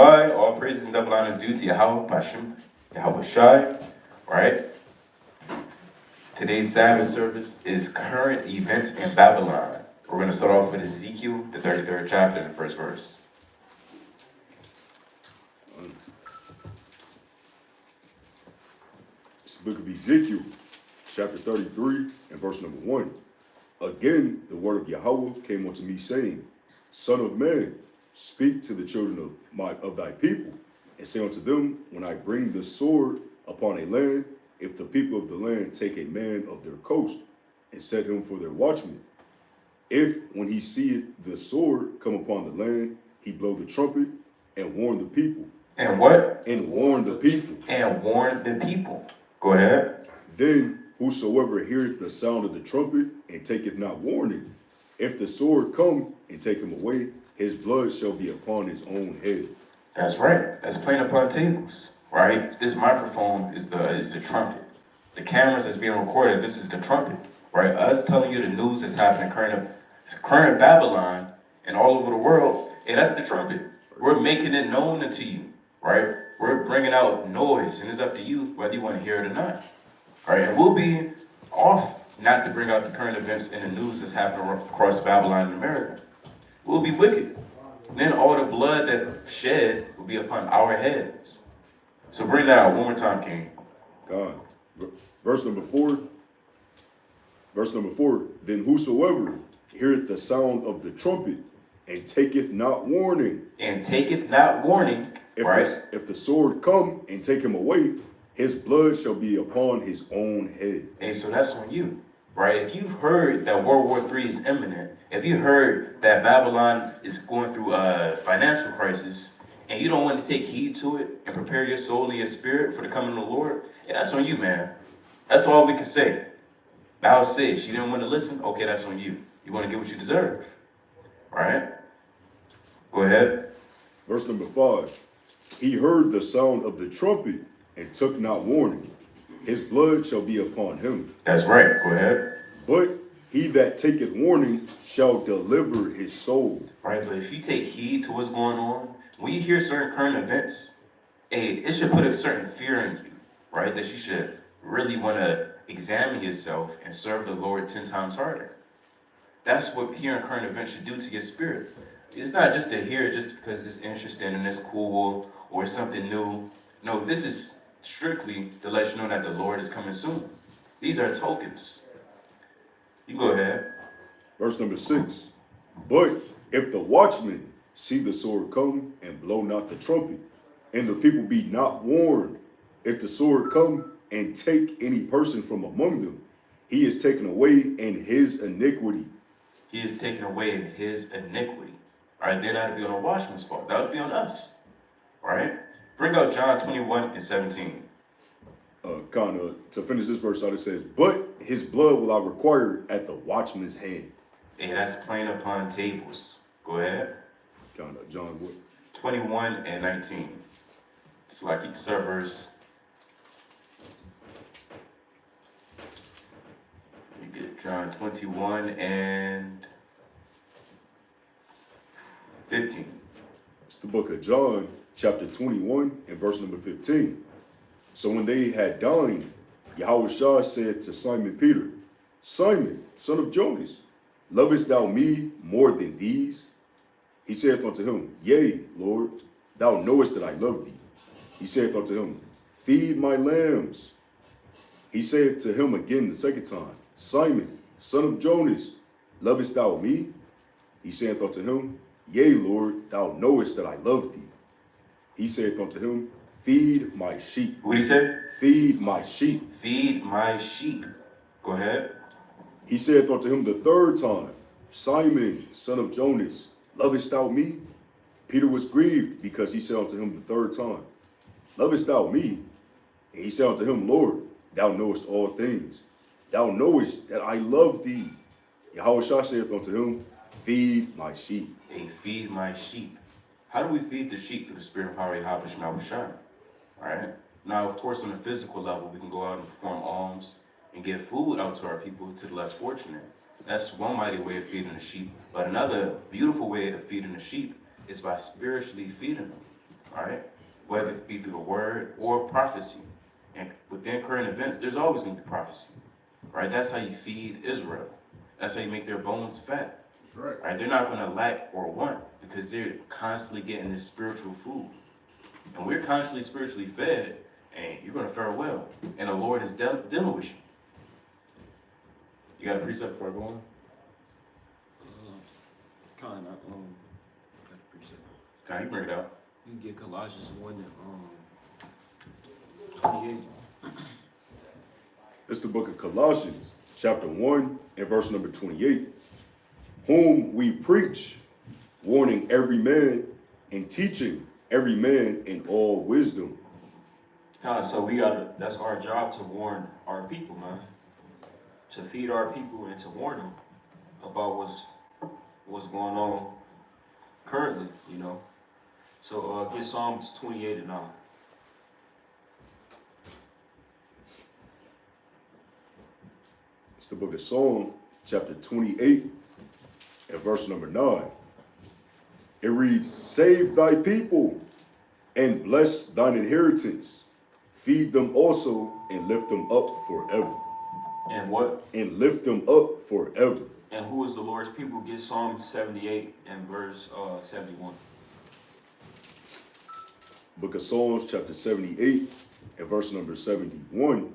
Shemai, all praises and double honors due to Yahweh, Bashem, Yahweh Shai, right? Today's Sabbath service is current events in Babylon. We're going to start off with Ezekiel, the 33rd chapter, and the first verse. It's the book of Ezekiel, chapter 33, and verse number 1. Again, the word of Yahweh came unto me, saying, Son of man, speak to the children of thy people, and say unto them, when I bring the sword upon a land, if the people of the land take a man of their coast, and set him for their watchman, if, when he seeth the sword come upon the land, he blow the trumpet, and warn the people. And what? And warn the people. And warn the people. Go ahead. Then whosoever heareth the sound of the trumpet, and taketh not warning, if the sword come and take him away, his blood shall be upon his own head. That's right. That's plain upon tables, right? This microphone is the trumpet. The cameras that's being recorded, this is the trumpet, right? Us telling you the news that's happening current Babylon and all over the world, and that's the trumpet. We're making it known unto you, right? We're bringing out noise, and it's up to you whether you want to hear it or not, right? And we'll be off not to bring out the current events and the news that's happening across Babylon and America. We'll be wicked. Then all the blood that shed will be upon our heads. So bring that out one more time, King. God. Verse number 4. Verse number 4. Then whosoever heareth the sound of the trumpet, and taketh not warning. And taketh not warning, right? If the sword come and take him away, his blood shall be upon his own head. And so that's on you, right? If you've heard that World War III is imminent, if you heard that Babylon is going through a financial crisis, and you don't want to take heed to it and prepare your soul and your spirit for the coming of the Lord, yeah, that's on you, man. That's all we can say. Thou says you didn't want to listen, okay, that's on you. You want to get what you deserve, right? Go ahead. Verse number 5. He heard the sound of the trumpet and took not warning. His blood shall be upon him. That's right. Go ahead. But he that taketh warning shall deliver his soul. Right, but if you take heed to what's going on, when you hear certain current events, it should put a certain fear in you, right? That you should really want to examine yourself and serve the Lord 10 times harder. That's what hearing current events should do to your spirit. It's not just to hear it just because it's interesting and it's cool or something new. No, this is strictly to let you know that the Lord is coming soon. These are tokens. You go ahead. Verse number 6. But if the watchman see the sword come and blow not the trumpet, and the people be not warned, if the sword come and take any person from among them, he is taken away in his iniquity. He is taken away in his iniquity. All right, then that'd be on the watchman's fault. That would be on us. All right? Bring out John 21 and 17. To finish this verse out, it says, but his blood will I require at the watchman's hand. And that's plain upon tables. Go ahead. John what? 21 and 19. It's like each verse. You get John 21 and 15. It's the book of John, chapter 21, and verse number 15. So when they had dined, Yahweh Shah said to Simon Peter, Simon, son of Jonas, lovest thou me more than these? He saith unto him, Yea, Lord, thou knowest that I love thee. He saith unto him, Feed my lambs. He saith to him again the second time, Simon, son of Jonas, lovest thou me? He saith unto him, Yea, Lord, thou knowest that I love thee. He saith unto him, Feed my sheep. What did he say? Feed my sheep. Feed my sheep. Go ahead. He saith unto him the third time, Simon, son of Jonas, lovest thou me? Peter was grieved because he said unto him the third time, Lovest thou me? And he said unto him, Lord, thou knowest all things. Thou knowest that I love thee. Yahweh Shah saith unto him, Feed my sheep. Hey, feed my sheep. How do we feed the sheep? Through the spirit and power of Yahweh Shah. All right? Now, of course, on a physical level, we can go out and perform alms and give food out to our people, to the less fortunate. That's one mighty way of feeding the sheep. But another beautiful way of feeding the sheep is by spiritually feeding them. whether it be through the word or prophecy. And within current events, there's always going to be prophecy, right? That's how you feed Israel. That's how you make their bones fat. That's right. Right? They're not going to lack or want because they're constantly getting this spiritual food. And we're constantly spiritually fed, and you're going to fare well. And the Lord is dealing with you. You got a precept before I go on? Kind of, got a precept. Okay, you bring it out. You can get Colossians 1 and 28. It's the book of Colossians, chapter 1 and verse number 28. Whom we preach, warning every man and teaching every man in all wisdom. So that's our job, to warn our people, man. To feed our people and to warn them about what's going on currently, you know. So get Psalms 28 and 9. It's the book of Psalm, chapter 28 and verse number 9. It reads, save thy people and bless thine inheritance. Feed them also and lift them up forever. And what? And lift them up forever. And who is the Lord's people? Get Psalm 78 and verse 71. Book of Psalms, chapter 78 and verse number 71.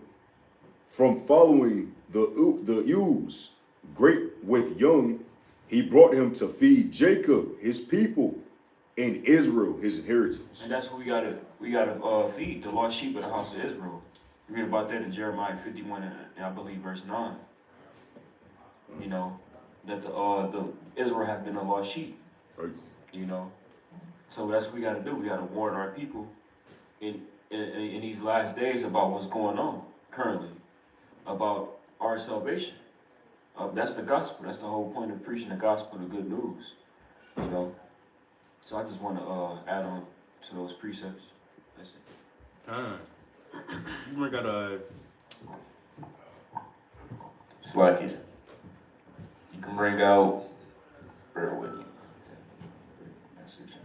From following the ewes, great with young, he brought him to feed Jacob, his people, and Israel, his inheritance. And that's what we gotta feed, the lost sheep of the house of Israel. You read about that in Jeremiah 51 and I believe verse 9. You know, that the Israel have been a lost sheep. Right. You know. So that's what we gotta do. We gotta warn our people in these last days about what's going on currently, about our salvation. That's the gospel. That's the whole point of preaching the gospel, the good news. You know. So I just want to add on to those precepts. That's it. You might got a Slack it. You can bring out, bear with me. Message.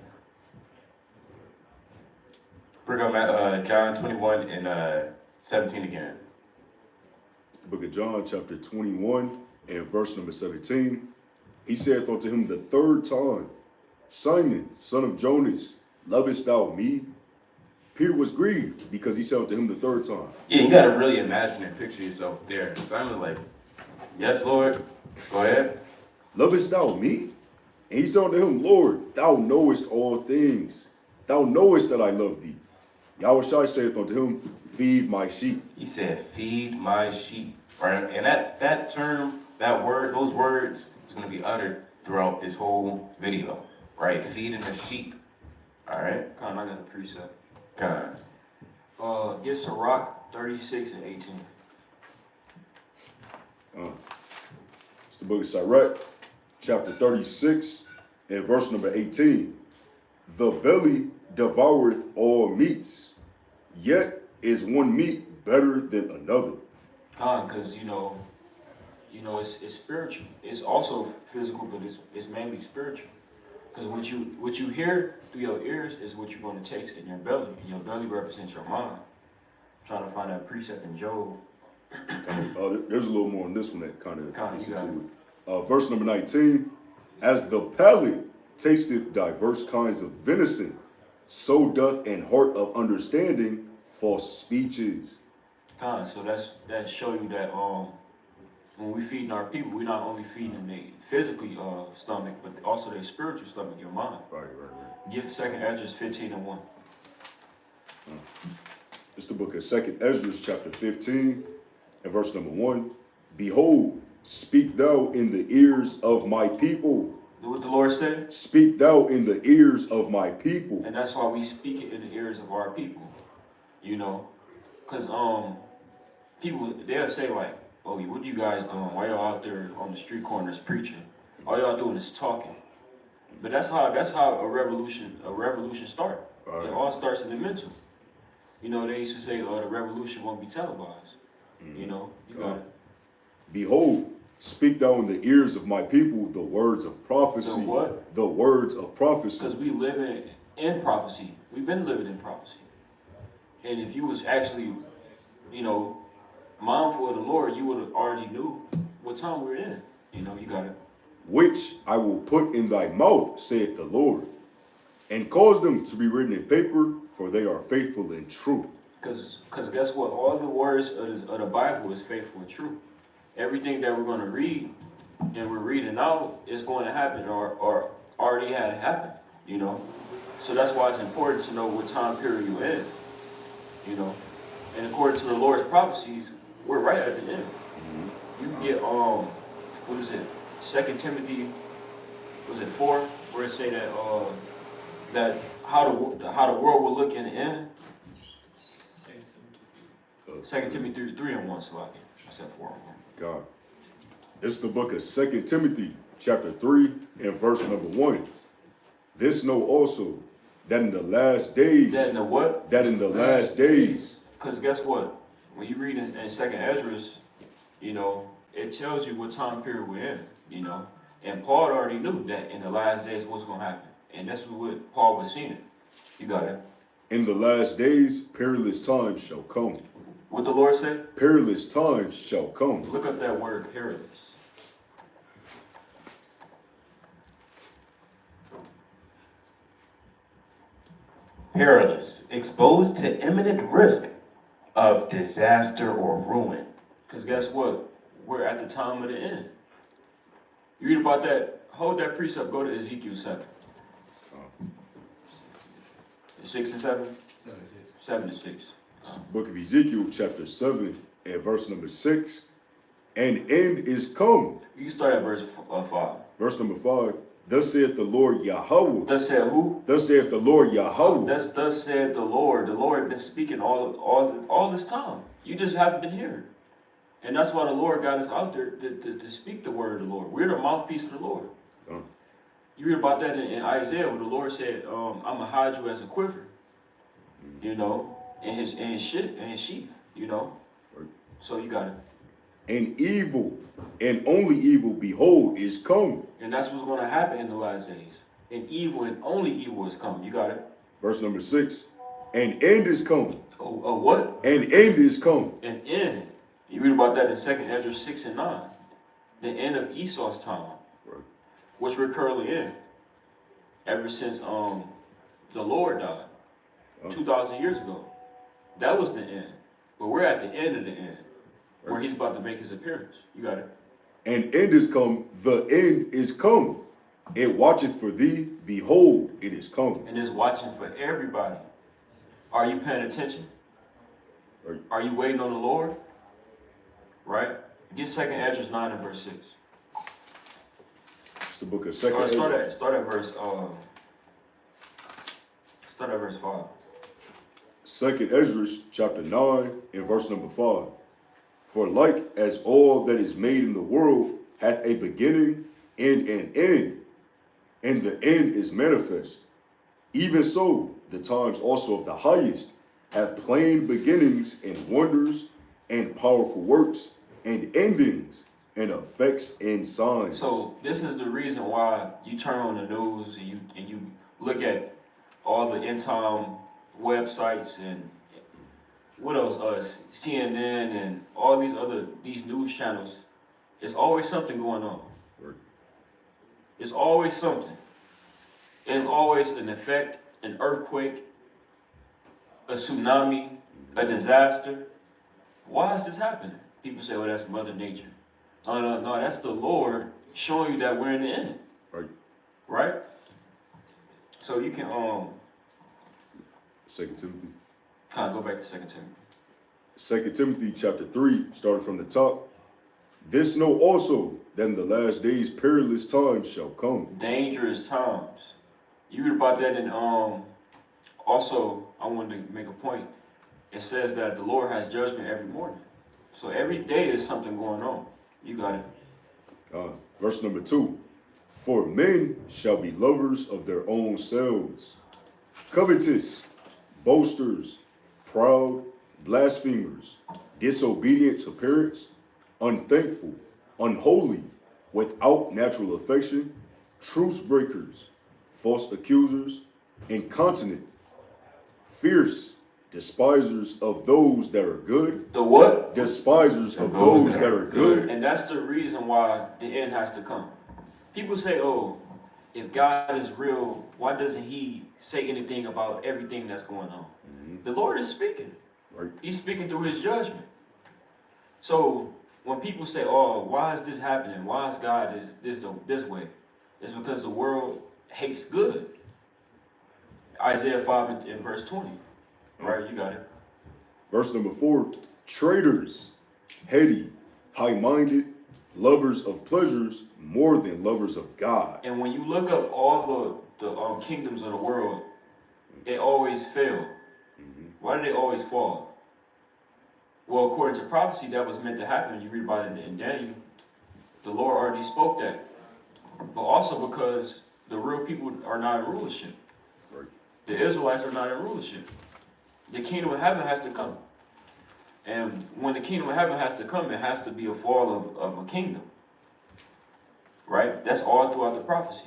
Bring out John 21 and 17 again. The book of John, chapter 21 and verse number 17. He saith unto him the third time, Simon, son of Jonas, lovest thou me? Peter was grieved because he said unto him the third time. Yeah, you gotta really imagine and picture yourself there. Simon like, yes, Lord, go ahead. Lovest thou me? And he said unto him, Lord, thou knowest all things. Thou knowest that I love thee. Yahushua saith unto him, feed my sheep. He said, feed my sheep. Right? And that term, that word, those words is gonna be uttered throughout this whole video. Right? Feeding the sheep. Alright? I got a precept. God. Get Sirach 36 and 18. It's the book of Sirach, chapter 36 and verse number 18. The belly devoureth all meats, yet is one meat better than another. Because you know, it's spiritual. It's also physical, but it's mainly spiritual. Because what you hear through your ears is what you're going to taste in your belly. And your belly represents your mind. I'm trying to find that precept in Job. There's a little more on this one that kind of gets you got into it. Verse number 19. As the palate tasteth diverse kinds of venison, so doth an heart of understanding false speeches. So that show you that when we feeding our people, we're not only feeding them their physically stomach, but also their spiritual stomach, your mind. Right. Get 2nd Ezra 15 and 1. It's the book of 2nd Ezra, chapter 15, and verse number 1. Behold, speak thou in the ears of my people. What the Lord said? Speak thou in the ears of my people. And that's why we speak it in the ears of our people. You know? Because people, they'll say like, oh, what are you guys doing? Why y'all out there on the street corners preaching? All y'all doing is talking. But that's how a revolution starts. Right. It all starts in the mental. You know, they used to say, oh, the revolution won't be televised. You know, you got it. Behold, speak thou in the ears of my people the words of prophecy. The what? The words of prophecy. Because we live in prophecy. We've been living in prophecy. And if you was actually, you know, mindful of the Lord, you would have already knew what time we're in. You know, you got it. Which I will put in thy mouth, saith the Lord, and cause them to be written in paper, for they are faithful and true. Because guess what? All the words of the Bible is faithful and true. Everything that we're going to read and we're reading out is going to happen or already had happened, you know? So that's why it's important to know what time period you're in, you know? And according to the Lord's prophecies, we're right at the end. You can get, what is it? 2 Timothy, was it 4? Where it say that, that how the world will look in the end. 2 Timothy 3 and 1, so I said 4 and 1. God. It's the book of 2 Timothy, chapter 3, and verse number 1. This know also, that in the last days. That in the what? That in the last days. Because guess what? When you read in 2nd Esdras, you know, it tells you what time period we're in, you know. And Paul already knew that in the last days what's going to happen. And that's what Paul was seeing. You got it. In the last days, perilous times shall come. What the Lord said? Perilous times shall come. Look up that word, perilous. Perilous, exposed to imminent risk of disaster or ruin. Because guess what? We're at the time of the end. You read about that, hold that precept, go to Ezekiel 7. 6 and 7? 7 and 6. Book of Ezekiel, chapter 7, and verse number 6. And end is come. You can start at verse 5. Verse number 5. Thus saith the Lord Yahweh. Thus said who? Thus saith the Lord Yahweh. Thus said the Lord. The Lord been speaking all this time. You just haven't been hearing. And that's why the Lord got us out there to speak the word of the Lord. We're the mouthpiece of the Lord. You read about that in Isaiah where the Lord said, I'm going to hide you as a quiver. You know, in his sheath, you know. So you got it. And evil, and only evil, behold, is come. And that's what's going to happen in the last days. And evil and only evil is coming. You got it. Verse number 6. And end is come. Oh, what? And end is come. An end. You read about that in 2nd Ezra 6 and 9. The end of Esau's time. Right. Which we're currently in. Ever since the Lord died. 2,000 years ago. That was the end. But we're at the end of the end. Where he's about to make his appearance. You got it. And end is come, the end is come. It watcheth for thee, behold, it is come. And it's watching for everybody. Are you paying attention? Right. Are you waiting on the Lord? Right? Get 2nd Ezra 9 and verse 6. It's the book of 2nd Ezra. Start at verse 5. 2nd Ezra, chapter 9, and verse number 5. For like as all that is made in the world hath a beginning and an end, and the end is manifest, even so the times also of the highest have plain beginnings and wonders and powerful works and endings and effects and signs. So this is the reason why you turn on the news and you look at all the end time websites and what else? CNN and all these news channels. It's always something going on. Right. It's always something. It's always an effect, an earthquake, a tsunami, a disaster. Why is this happening? People say, well, that's Mother Nature. No, that's the Lord showing you that we're in the end. Right. Right? So you can 2 Timothy. kind of go back to 2 Timothy. 2 Timothy chapter 3, starting from the top. This know also that in the last days perilous times shall come. Dangerous times. You read about that in also I wanted to make a point. It says that the Lord has judgment every morning. So every day there's something going on. You got it. Verse number 2. For men shall be lovers of their own selves, covetous, boasters, proud, blasphemers, disobedient to parents, unthankful, unholy, without natural affection, truce breakers, false accusers, incontinent, fierce, despisers of those that are good, The what? despisers of those that are good. And that's the reason why the end has to come. People say, oh, if God is real, why doesn't he say anything about everything that's going on? The Lord is speaking. Right. He's speaking through his judgment. So when people say, oh, why is this happening? Why is God this way? It's because the world hates good. Isaiah 5 in verse 20. Right, you got it. Verse number 4, traitors, heady, high-minded, lovers of pleasures more than lovers of God. And when you look up all the kingdoms of the world, it always fail. Why do they always fall? Well, according to prophecy, that was meant to happen. You read about it in Daniel. The Lord already spoke that. But also because the real people are not in rulership. Right. The Israelites are not in rulership. The kingdom of heaven has to come. And when the kingdom of heaven has to come, it has to be a fall of a kingdom. Right? That's all throughout the prophecies.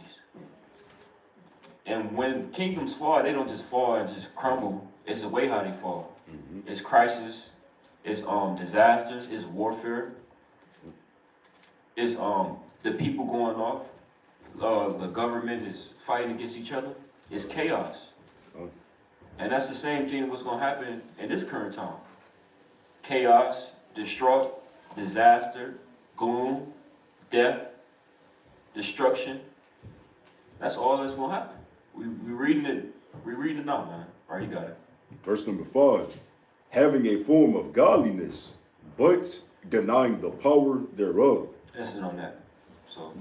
And when kingdoms fall, they don't just fall and just crumble. It's the way how they fall. It's crisis. It's disasters. It's warfare. It's the people going off. The government is fighting against each other. It's chaos. And that's the same thing what's going to happen in this current time. Chaos, distraught, disaster, gloom, death, destruction. That's all that's going to happen. We reading it now, man. All right, you got it. Verse number 5, having a form of godliness, but denying the power thereof. That's it on that. So,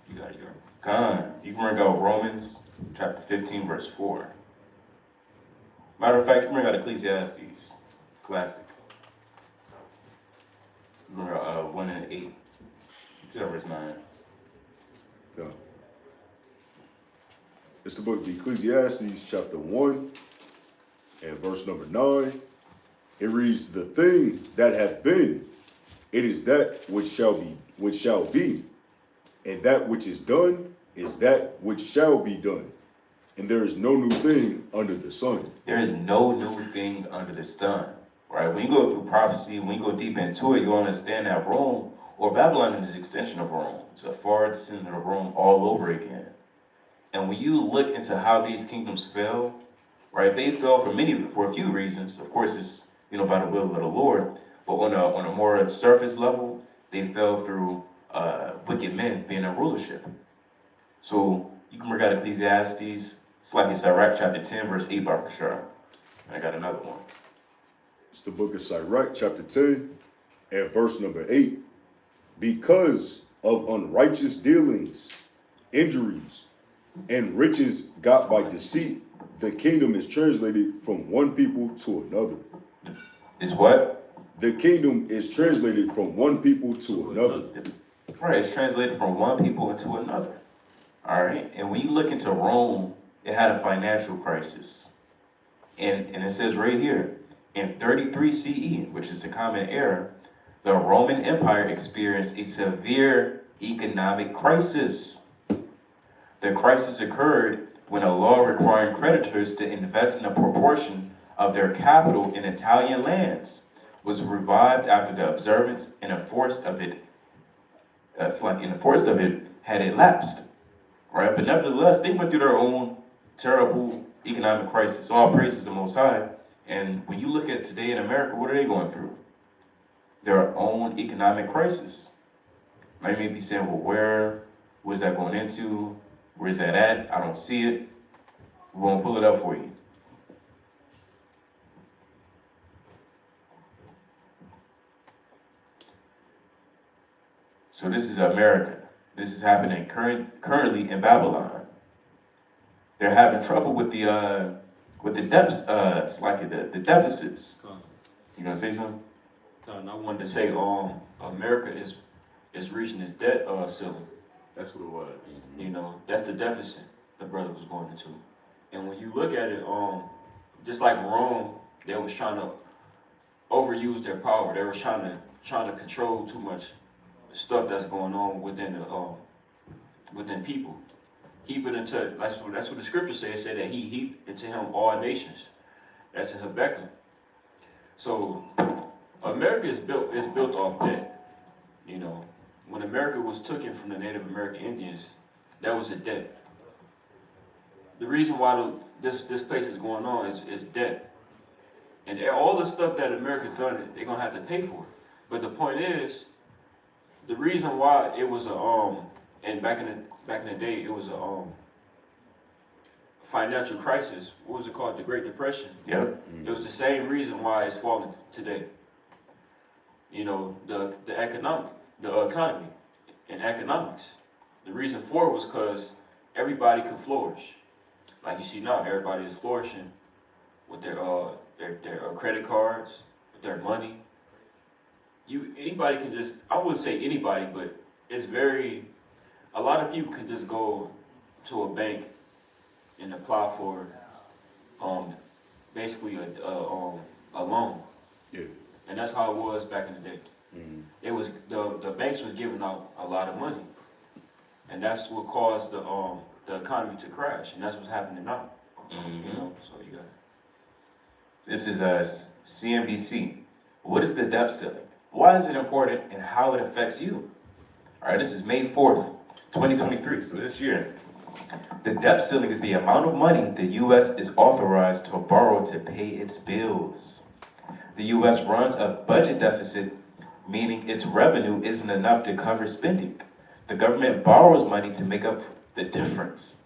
you got it, you got it. God, you can bring out Romans chapter 15, verse 4. Matter of fact, you can bring out Ecclesiastes, classic. You bring out 1 and 8. Verse 9. God. It's the book of Ecclesiastes, chapter 1, and verse number 9. It reads, the thing that hath been, it is that which shall be, and that which is done is that which shall be done. And there is no new thing under the sun. There is no new thing under the sun, right? When you go through prophecy, when you go deep into it, you'll understand that Rome, or Babylon, is an extension of Rome. It's a far descendant of Rome all over again. And when you look into how these kingdoms fell, right, they fell for a few reasons. Of course, it's, by the will of the Lord. But on a more surface level, they fell through wicked men being in rulership. So you can bring out Ecclesiastes, it's like Sirach chapter 10, verse 8 by Rashard. I got another one. It's the book of Sirach, chapter 10, and verse number 8. Because of unrighteous dealings, injuries, and riches got by deceit, the kingdom is translated from one people to another. Is what? The kingdom is translated from one people to another. Right, it's translated from one people into another. All right, and when you look into Rome, it had a financial crisis. And it says right here, in 33 CE, which is the common era, the Roman Empire experienced a severe economic crisis. The crisis occurred when a law requiring creditors to invest in a proportion of their capital in Italian lands was revived after the observance and enforced of it had elapsed. Right, but nevertheless, they went through their own terrible economic crisis. All praises the Most High. And when you look at today in America, what are they going through? Their own economic crisis. Now you may be saying, well, where was that going into? Where's that at? I don't see it. We're going to pull it up for you. So this is America. This is happening currently in Babylon. They're having trouble with the depths, the deficits. You gonna say something? And I wanted to say, America is reaching its debt ceiling. That's what it was. That's the deficit the brother was going into. And when you look at it, just like Rome, they was trying to overuse their power. They were trying to control too much stuff that's going on within people. Heap it into, that's what the scripture says. It said that he heaped into him all nations. That's in Habakkuk. So America is built off debt. You know, when America was taken from the Native American Indians, that was a debt. The reason why this place is going on is debt. And all the stuff that America's done, they're gonna have to pay for it. But the point is, the reason why it was and back in the day, it was a financial crisis. What was it called? The Great Depression. Yep. It was the same reason why it's falling today. You know, the economy and economics. The reason for it was because everybody could flourish. Like you see now, everybody is flourishing with their credit cards, with their money. Anybody can just, I wouldn't say anybody, but it's a lot of people can just go to a bank and apply for basically a loan. Yeah. And that's how it was back in the day. Mm-hmm. It was the banks were giving out a lot of money, and that's what caused the economy to crash, and that's what's happening now. Mm-hmm. You know, so you got it. This is CNBC. What is the debt ceiling? Why is it important and how it affects you? All right, this is May 4th, 2023, so this year. The debt ceiling is the amount of money the U.S. is authorized to borrow to pay its bills. The U.S. runs a budget deficit, meaning its revenue isn't enough to cover spending. The government borrows money to make up the difference.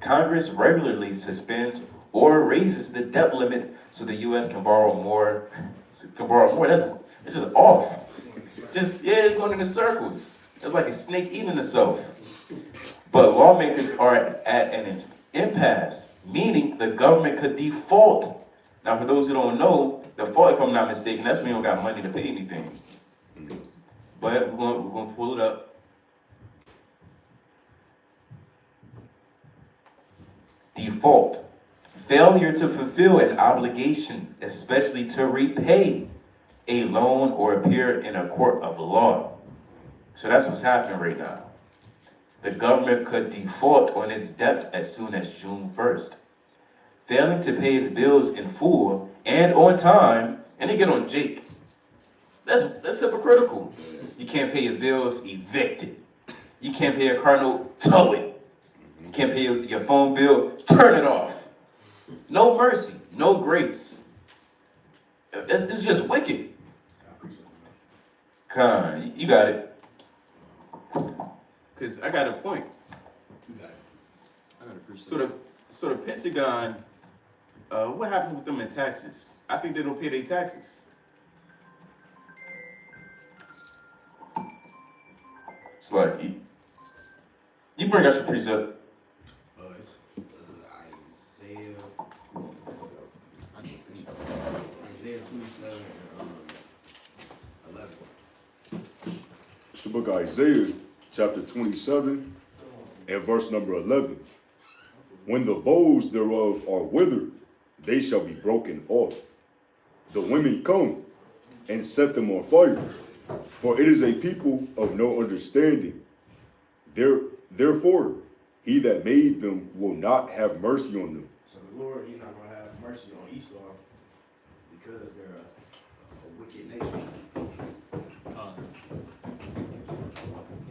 Congress regularly suspends or raises the debt limit so the U.S. can borrow more. It's just off. It's going in circles. It's like a snake eating itself. But lawmakers are at an impasse, meaning the government could default. Now, for those who don't know, default, if I'm not mistaken, that's when you don't got money to pay anything. But we're going to pull it up. Default. Failure to fulfill an obligation, especially to repay a loan or appear in a court of law. So that's what's happening right now. The government could default on its debt as soon as June 1st. Failing to pay its bills in full and on time, and they get on Jake. That's hypocritical. You can't pay your bills, evicted. You can't pay your car note, tow it. You can't pay your phone bill, turn it off. No mercy, no grace. It's just wicked. Con, you got it. Cause I got a point. You got it. I gotta appreciate So the Pentagon, what happens with them in taxes? I think they don't pay their taxes. It's like you bring us your precept. It's Isaiah. I can appreciate Isaiah 27 and 11. It's the book of Isaiah, chapter 27, and verse number 11. When the boughs thereof are withered, they shall be broken off. The women come and set them on fire, for it is a people of no understanding. Therefore, he that made them will not have mercy on them. So the Lord, He's not gonna have mercy on Esau because they're a wicked nation.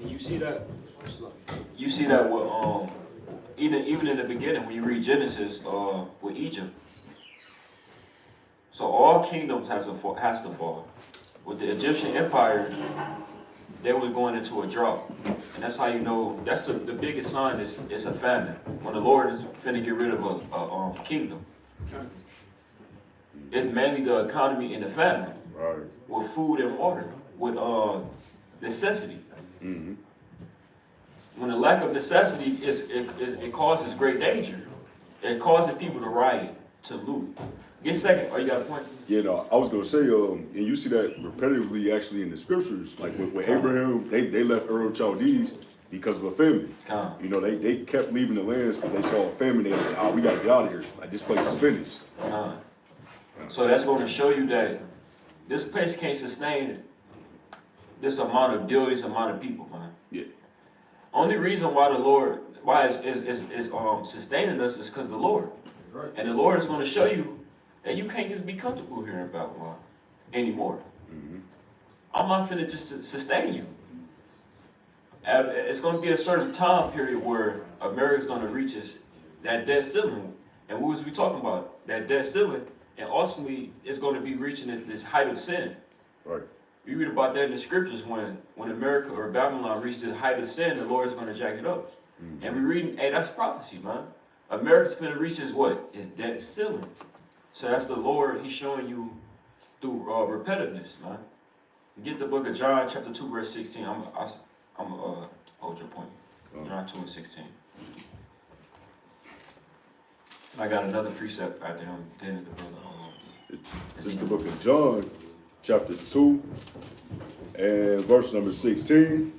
And you see that with even in the beginning when you read Genesis with Egypt. So all kingdoms has to fall. With the Egyptian Empire, they were going into a drought. And that's how you know, that's the biggest sign is it's a famine. When the Lord is finna get rid of a kingdom. It's mainly the economy and the famine. Right. With food and water, with necessity. Mm-hmm. When the lack of necessity it causes great danger. It causes people to riot, to loot. Get second. Oh, you got a point? Yeah, no, I was gonna say, and you see that repetitively actually in the scriptures, like with Abraham, they left Ur of Chaldees because of a famine. You know, they kept leaving the lands because they saw a famine. They were like, we gotta get out of here. Like this place is finished. So that's going to show you that this place can't sustain this amount of billions, amount of people, man. Yeah. Only reason why the Lord, why it's sustaining us is because of the Lord. Right. And the Lord is going to show you that you can't just be comfortable here in Babylon. anymore. Mhm. I'm not finna just sustain you. It's gonna be a certain time period where America's gonna reach that debt ceiling. And what was we talking about? That debt ceiling. And ultimately, it's gonna be reaching this height of sin. Right. You read about that in the scriptures when America or Babylon reached the height of sin, the Lord is gonna jack it up. And we reading, hey, that's prophecy, man. America's finna reach his what? His debt ceiling. So that's the Lord, he's showing you through repetitiveness, man. Get the book of John, chapter 2, verse 16. I'm hold your point. John 2 and 16. I got another precept out there. I'm getting the brother. This is the book of John, chapter 2, and verse number 16.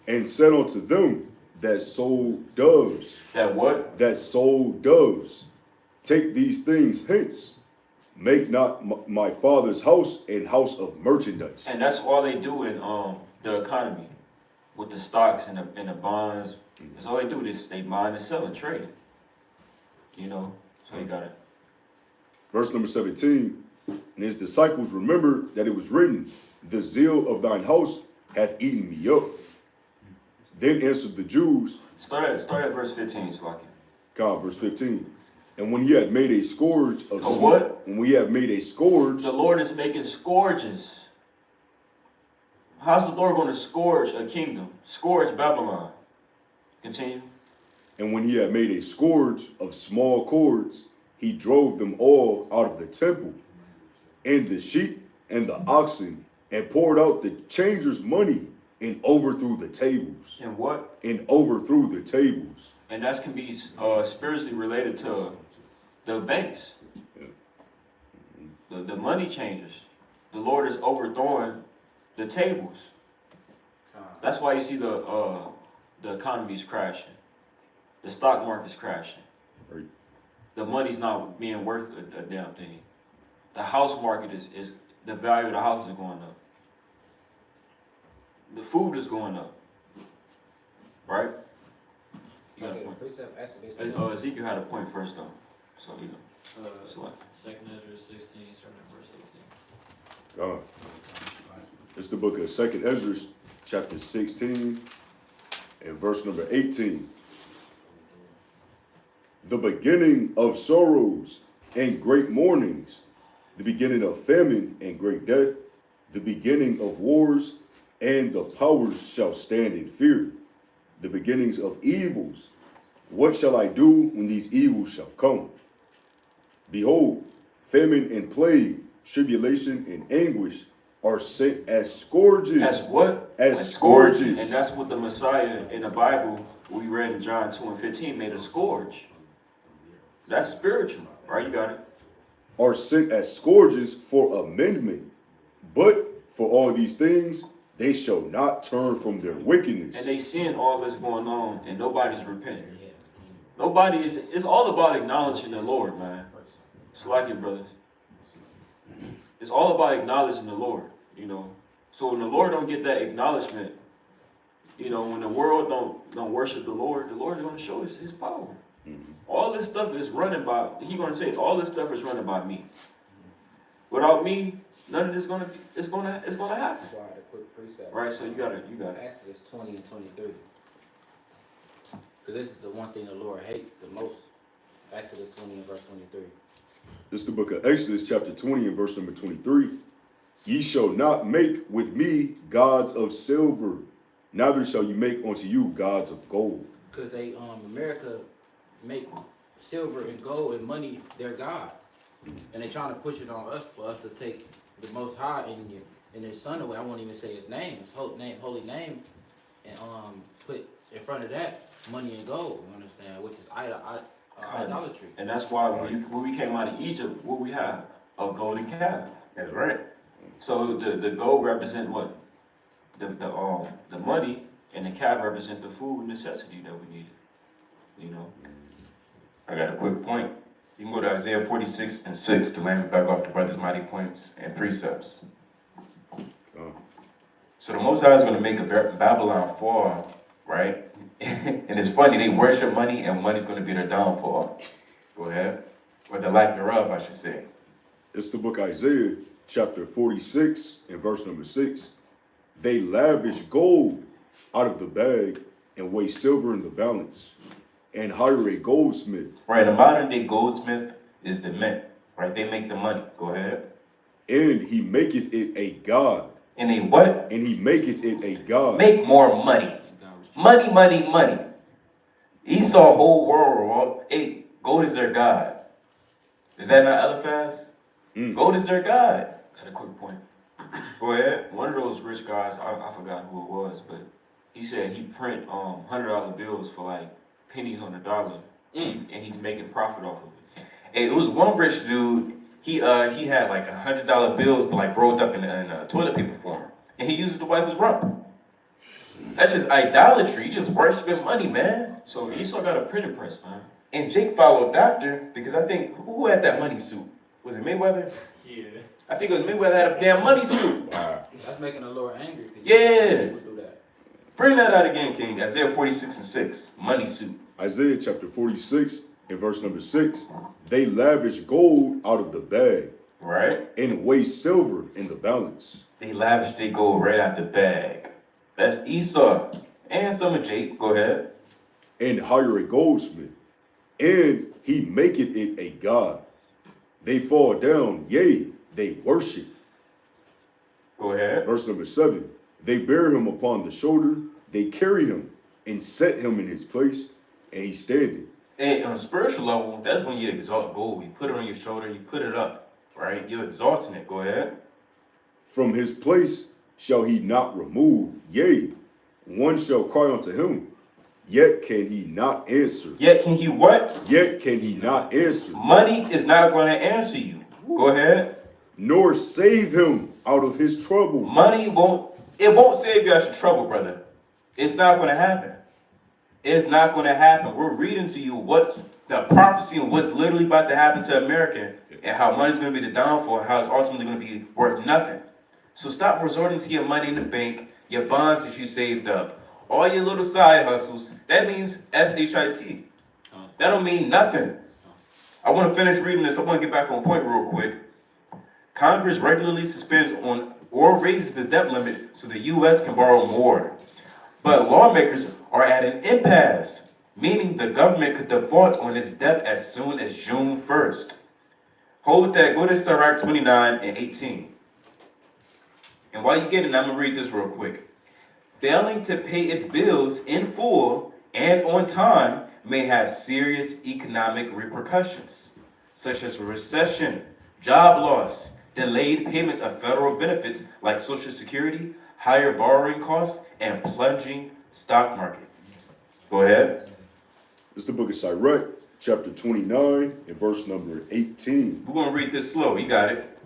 And said unto them that sold doves, That what? that sold doves, take these things hence. Make not my father's house an house of merchandise. And that's all they do in the economy with the stocks and the bonds. That's all they do. They buy and sell and trade. You know, so you got it. Verse number 17. And his disciples remembered that it was written, the zeal of thine house hath eaten me up. Then answered the Jews. Start at verse 15, Slaki. God, verse 15. And when he had made a scourge of what? When we have made a scourge. The Lord is making scourges. How's the Lord going to scourge a kingdom? Scourge Babylon. Continue. And when he had made a scourge of small cords, he drove them all out of the temple, and the sheep and the oxen, and poured out the changers' money, and overthrew the tables. And what? And overthrew the tables. And that can be spiritually related to the banks, the money changers. The Lord is overthrowing the tables. That's why you see the economy is crashing, the stock market's crashing. Right. The money's not being worth a damn thing. The house market is the value of the house is going up. The food is going up, right? You got a point. Ezekiel had a point first though, so you know. Second Ezra 16, starting at verse 18. God. It's the book of 2nd Ezra, chapter 16, and verse number 18. The beginning of sorrows and great mournings, the beginning of famine and great death, the beginning of wars, and the powers shall stand in fear, the beginnings of evils. What shall I do when these evils shall come? Behold, famine and plague, tribulation and anguish are sent as scourges. As what? As scourges. And that's what the Messiah in the Bible, we read in John 2 and 15, made a scourge. That's spiritual, right? You got it. Are sent as scourges for amendment. But for all these things, they shall not turn from their wickedness. And they seeing all this going on, and nobody's repenting. Nobody is. It's all about acknowledging the Lord, man. It's like your brothers. It's all about acknowledging the Lord, you know. So when the Lord don't get that acknowledgement, you know, when the world don't worship the Lord is going to show his power. All this stuff is running by. He's going to say all this stuff is running by me. Without me, none of this it's gonna happen. That's why the quick precept. Right. So you got it. Exodus 20 and 23. Because this is the one thing the Lord hates the most. Exodus 20 and verse 23. This is the book of Exodus, chapter 20, and verse number 23. Ye shall not make with me gods of silver, neither shall you make unto you gods of gold. Because they, America make silver and gold and money their God. And they're trying to push it on us for us to take the Most High and his son away. I won't even say his name, his holy name, and put in front of that money and gold, you understand, which is idolatry. And that's why when we came out of Egypt, what we have? A golden calf. That's right. So the gold represent what? The money, and the calf represent the food necessity that we needed. You know. I got a quick point. You can go to Isaiah 46 and 6 to land back off the brother's mighty points and precepts. So the Most High is going to make a Babylon fall, right? And it's funny, they worship money, and money's going to be their downfall. Go ahead. Or the lack thereof, I should say. It's the book of Isaiah, chapter 46 and verse number 6. They lavish gold out of the bag and weigh silver in the balance and hire a goldsmith. Right, a modern day goldsmith is the mint, right? They make the money. Go ahead. And he maketh it a god. And they what? And he maketh it a god. Make more money. Money, money, money. Esau, whole world, hey, gold is their god. Is that not Eliphaz? Gold is their god. Got a quick point. Go ahead. One of those rich guys, I forgot who it was, but he said he print $100 bills for like pennies on the dollar, and he's making profit off of it. Hey, it was one rich dude. He had like $100 bills, but like rolled up in toilet paper form, and he used it to wipe his rump. That's just idolatry. You just worshiping money, man. So Esau got a printing press, man. And Jake followed after because I think who had that money suit? Was it Mayweather? Yeah. I think it was Mayweather had a damn money suit. That's making the Lord angry. Yeah. People do that. Bring that out again, King. Isaiah 46 and 6. Money suit. Isaiah chapter 46 and verse number 6. They lavish gold out of the bag Right? and weigh silver in the balance. They lavish their gold right out the bag. That's Esau. And some of Jake. Go ahead. And hire a goldsmith. And he maketh it a god. They fall down, yea, they worship. Go ahead. Verse number 7. They bear him upon the shoulder, they carry him, and set him in his place, and he standeth. And on a spiritual level, that's when you exalt gold. You put it on your shoulder, you put it up, right? You're exalting it. Go ahead. From his place shall he not remove, yea, one shall cry unto him, yet can he not answer. Yet can you what? Yet can he not answer. Money is not going to answer you. Go ahead. Nor save him out of his trouble. Money won't save you out of your trouble, brother. It's not going to happen. It's not going to happen. We're reading to you what's the prophecy and what's literally about to happen to America and how money's going to be the downfall and how it's ultimately going to be worth nothing. So stop resorting to your money in the bank, your bonds that you saved up, all your little side hustles. That means SHIT. That don't mean nothing. I want to finish reading this. I want to get back on point real quick. Congress regularly suspends on or raises the debt limit so the U.S. can borrow more. But lawmakers are at an impasse, meaning the government could default on its debt as soon as June 1st. Hold that. Go to Sirach 29 and 18. And while you get it, I'm going to read this real quick. Failing to pay its bills in full and on time may have serious economic repercussions, such as recession, job loss, delayed payments of federal benefits like Social Security, higher borrowing costs, and plunging stock market. Go ahead. It's the book of Sirach, chapter 29, and verse number 18. We're going to read this slow. You got it.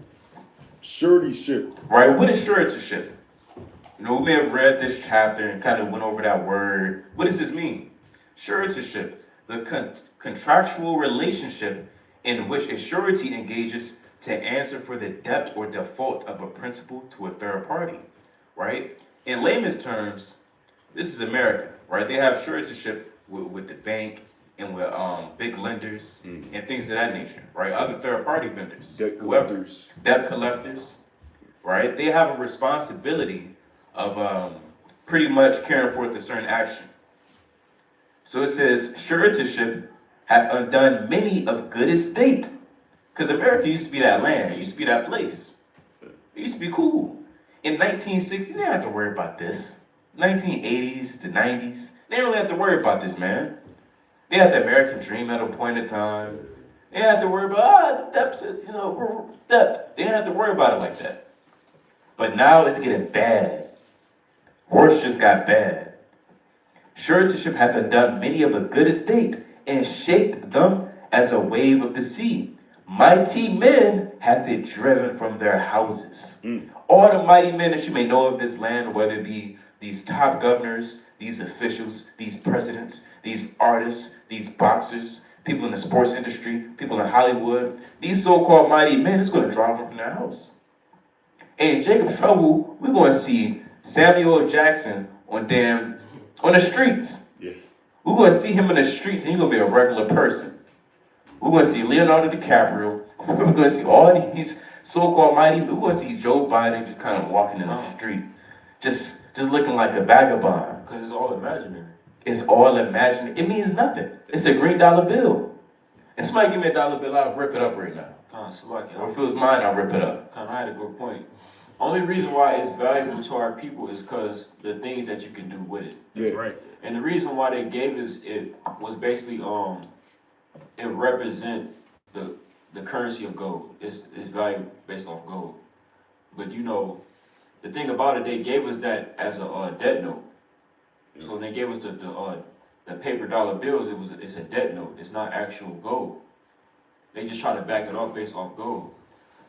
Suretyship. Right? What is suretyship? You know, we may have read this chapter and kind of went over that word. What does this mean? Suretyship, the contractual relationship in which a surety engages to answer for the debt or default of a principal to a third party, right? In layman's terms, this is America, right? They have suretyship with the bank and with big lenders and things of that nature, right? Other third party vendors, Debt collectors. debt collectors, right? They have a responsibility of pretty much carrying forth a certain action. So it says, suretyship have undone many of good estate. Because America used to be that land. It used to be that place. It used to be cool. In 1960, they didn't have to worry about this. 1980s to 90s, they didn't really have to worry about this, man. They had the American dream at a point in time. They didn't have to worry about, the deficit, debt. They didn't have to worry about it like that. But now it's getting bad. Worse just got bad. Suretyship hath undone many of a good estate and shaped them as a wave of the sea. Mighty men hath it driven from their houses. All the mighty men that you may know of this land, whether it be these top governors, these officials, these presidents, these artists, these boxers, people in the sports industry, people in Hollywood, these so-called mighty men, it's going to drive them from their house. And in Jacob's trouble, we're going to see Samuel Jackson on the streets. Yeah. We're going to see him in the streets, and he's going to be a regular person. We're going to see Leonardo DiCaprio. We're going to see all these so-called mighty, we want to see Joe Biden just kind of walking in the street, just looking like a vagabond. Because it's all imaginary. It's all imaginary. It means nothing. It's a green dollar bill. And somebody give me a dollar bill, I'll rip it up right now. Kind of select Or if it was mine, I'll rip it up. Kind of had a good point. Only reason why it's valuable to our people is because the things that you can do with it. Yeah. Right. And the reason why they gave it was basically it represent the currency of gold. It's value based off gold. But you know, the thing about it, they gave us that as a debt note. So when they gave us the paper dollar bills, it's a debt note. It's not actual gold. They just try to back it off based off gold,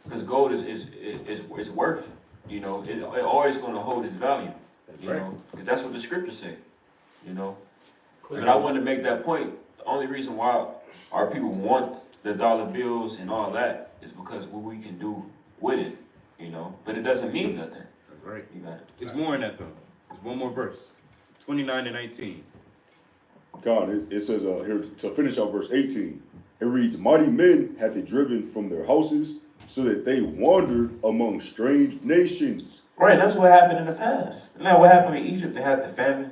because gold is worth. You know, it always going to hold its value. You know, because that's what the scriptures say. You know, but I wanted to make that point. The only reason why our people want the dollar bills and all that is because what we can do with it. You know, but it doesn't mean nothing. Right. You got it. It's more in that though. There's one more verse. 29 and 19. God, it says here to finish out verse 18. It reads, "Mighty men hath he driven from their houses, so that they wandered among strange nations." Right, that's what happened in the past. Now, what happened in Egypt? They had the famine,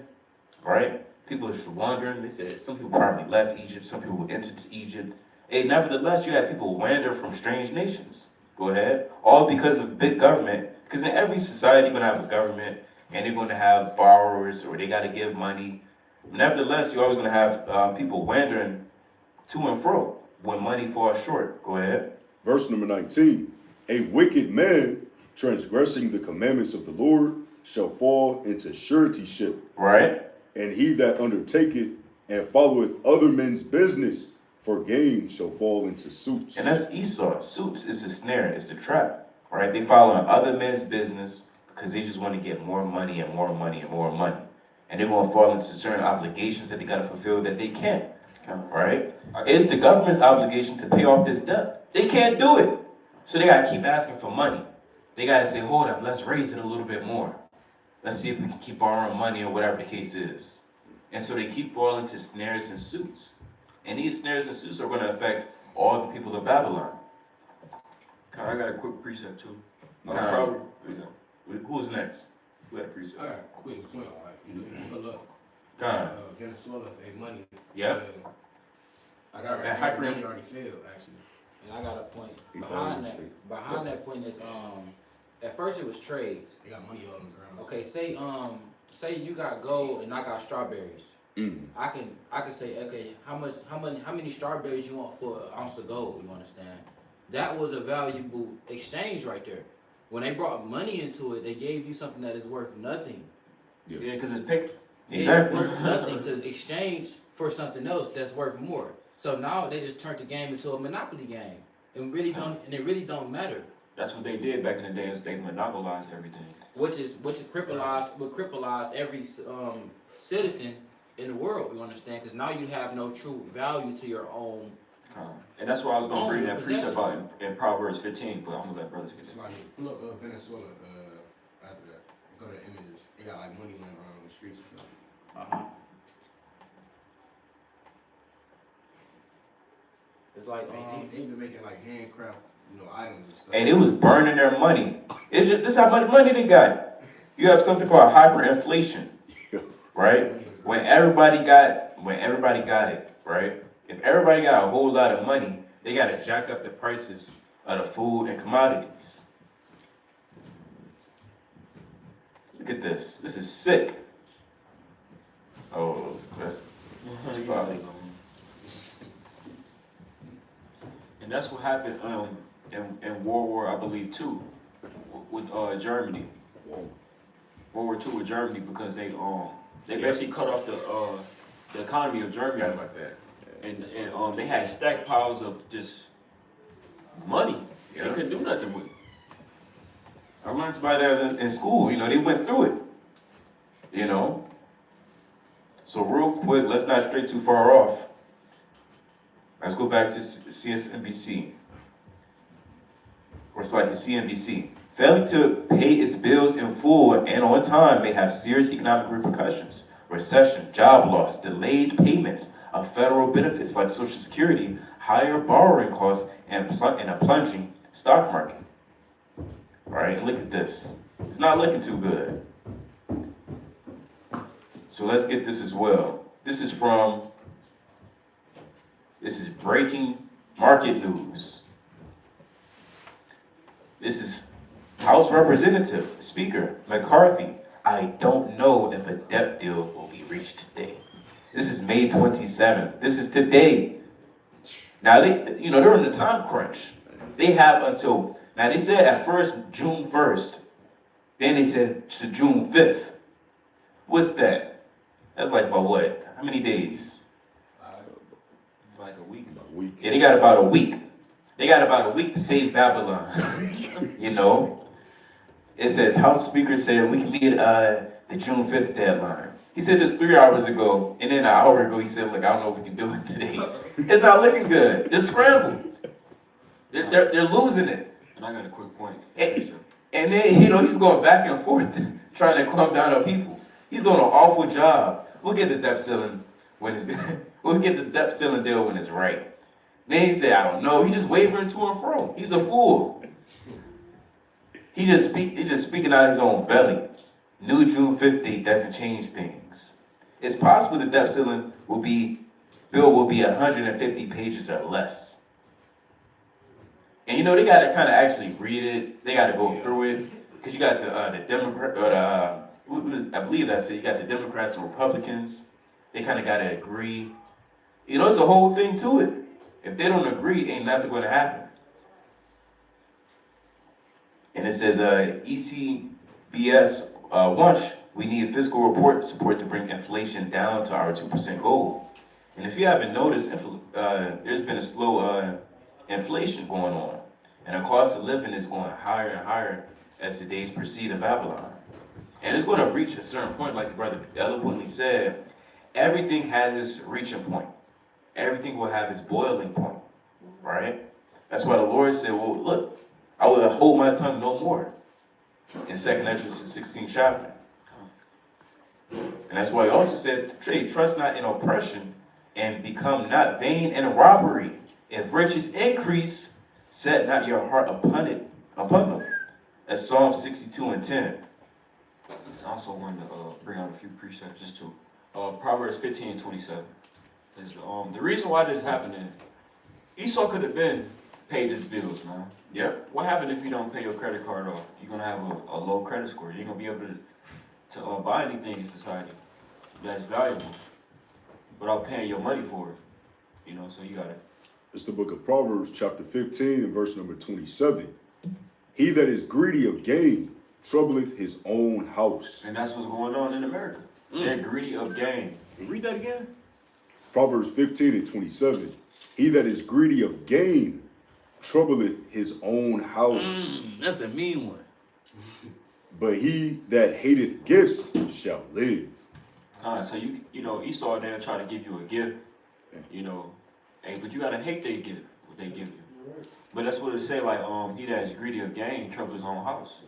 right? People were wandering. They said some people probably left Egypt, some people entered Egypt. And nevertheless, you had people wander from strange nations. Go ahead. All because of big government. Because in every society, you're going to have a government, and they're going to have borrowers, or they got to give money. Nevertheless, you're always going to have people wandering to and fro when money falls short. Go ahead. Verse number 19. "A wicked man transgressing the commandments of the Lord shall fall into suretyship. Right? And he that undertaketh and followeth other men's business for gain shall fall into suits." And that's Esau. Suits is a snare, it's a trap. Right? They follow other men's business because they just want to get more money and more money and more money. And they won't fall into certain obligations that they got to fulfill that they can't. Right? It's the government's obligation to pay off this debt. They can't do it. So they got to keep asking for money. They got to say, hold up, let's raise it a little bit more. Let's see if we can keep borrowing money or whatever the case is. And so they keep falling to snares and suits. And these snares and suits are going to affect all the people of Babylon. I got a quick precept too. Probably. Who's next? Who had a I precept? got a quick point, like, you know, pull up. Con. Venezuela, they money. Yep. I got That that hyper- money already failed, actually. And I got a point behind that. Behind that point is at first it was trades. They got money all on the ground. Okay, say you got gold and I got strawberries. I can say, okay, how many strawberries you want for an ounce of gold? You understand? That was a valuable exchange right there. When they brought money into it, they gave you something that is worth nothing. Yeah, because it's paper. Exactly. It's worth nothing to exchange for something else that's worth more. So now they just turned the game into a monopoly game, and it really don't matter. That's what they did back in the day. Is they monopolized everything. Which crippleized every citizen in the world. You understand? Because now you have no true value to your own. And that's why I was going to bring that Possessions. precept out in Proverbs 15, but I'm going to let brothers get It's that. like, pull up Venezuela, after that. Go to the images. They got like money laying around the streets and stuff. It's like They even making like handcraft, you know, items and stuff. And it was burning their money. It's just this how much money they got. You have something called hyperinflation, right? When everybody got it, right? If everybody got a whole lot of money, they got to jack up the prices of the food and commodities. Look at this. This is sick. Oh, that's probably. And that's what happened in World War, I believe, II, with Germany. World War II with Germany, because they basically cut off the economy of Germany. Forgot about that. And they had stacked piles of just money. Yeah. They couldn't do nothing with it. I learned about that in school. You know, they went through it. You know. So real quick, let's not stray too far off. Let's go back to CNBC. Or it's like a CNBC. Failing to pay its bills in full and on time may have serious economic repercussions. Recession, job loss, delayed payments of federal benefits like Social Security, higher borrowing costs, and a plunging stock market. right? And look at this. It's not looking too good. So let's get this as well. This is breaking market news. This is House Representative Speaker McCarthy. I don't know if a debt deal will be reached today. This is May 27th. This is today. Now they're in the time crunch. They have until, now they said at first June 1st. Then they said to June 5th. What's that? That's like about what? How many days? Like a week. A week. Yeah, they got about a week. They got about a week to save Babylon. You know? It says, House Speaker said we can meet the June 5th deadline. He said this 3 hours ago, and then an hour ago he said, look, I don't know if we can do it today. It's not looking good. They're scrambled. They're losing it. And I got a quick point. And then, he's going back and forth trying to calm down our people. He's doing an awful job. We'll get the debt ceiling when it's we'll get the debt ceiling deal when it's right. Then he said, I don't know. He's just wavering to and fro. He's a fool. He's just speaking out of his own belly. New June 5th date doesn't change things. It's possible the debt ceiling bill will be 150 pages or less. And they got to kind of actually read it. They got to go through it. Because you got the Democrat, I believe that's it. You got the Democrats and Republicans. They kind of got to agree. It's a whole thing to it. If they don't agree, ain't nothing going to happen. And it says, ECBS, watch, we need fiscal report support to bring inflation down to our 2% goal. And if you haven't noticed, there's been a slow inflation going on. And the cost of living is going higher and higher as the days proceed in Babylon. And it's going to reach a certain point, like the brother eloquently said, everything has its reaching point. Everything will have its boiling point, right? That's why the Lord said, well, look, I will hold my tongue no more. In 2nd Exodus 16th chapter. And that's why he also said, trust not in oppression and become not vain in robbery. If riches increase, set not your heart upon them. That's Psalm 62:10. I also wanted to bring out a few precepts just to Proverbs 15:27. Is the reason why this is happening? Esau could have been paid his bills, man. Yep. What happens if you don't pay your credit card off? You're gonna have a low credit score. You're gonna be able to buy anything in society that's valuable without paying your money for it. So you gotta. It's the book of Proverbs, chapter 15, and verse number 27. He that is greedy of gain troubleth his own house. And that's what's going on in America. They're greedy of gain. Read that again. Proverbs 15 and 27. He that is greedy of gain troubleth his own house. That's a mean one. But he that hateth gifts shall live. So Esau there try to give you a gift, hey, but you gotta hate their gift, what they give you. But that's what it say, like, he that is greedy of gain troubles his own house.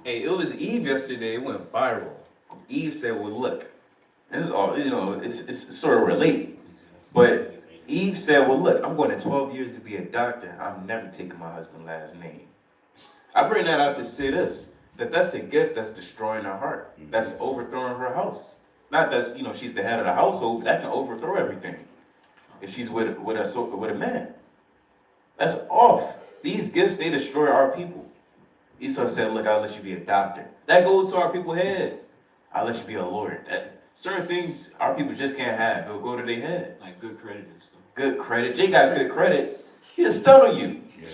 Hey, it was Eve yesterday. It went viral. Eve said, well, look, this is all, it's sort of related. But Eve said, well, look, I'm going to 12 years to be a doctor. I'm never taking my husband's last name. I bring that up to say this, that's a gift that's destroying her heart. That's overthrowing her house. Not that, she's the head of the household, but that can overthrow everything. If she's with a man. That's off. These gifts, they destroy our people. Esau said, look, I'll let you be a doctor. That goes to our people's head. I'll let you be a lawyer. Certain things our people just can't have. It'll go to their head. Like good credit and stuff. Good credit. Jay got good credit. He just stun on you. Yeah.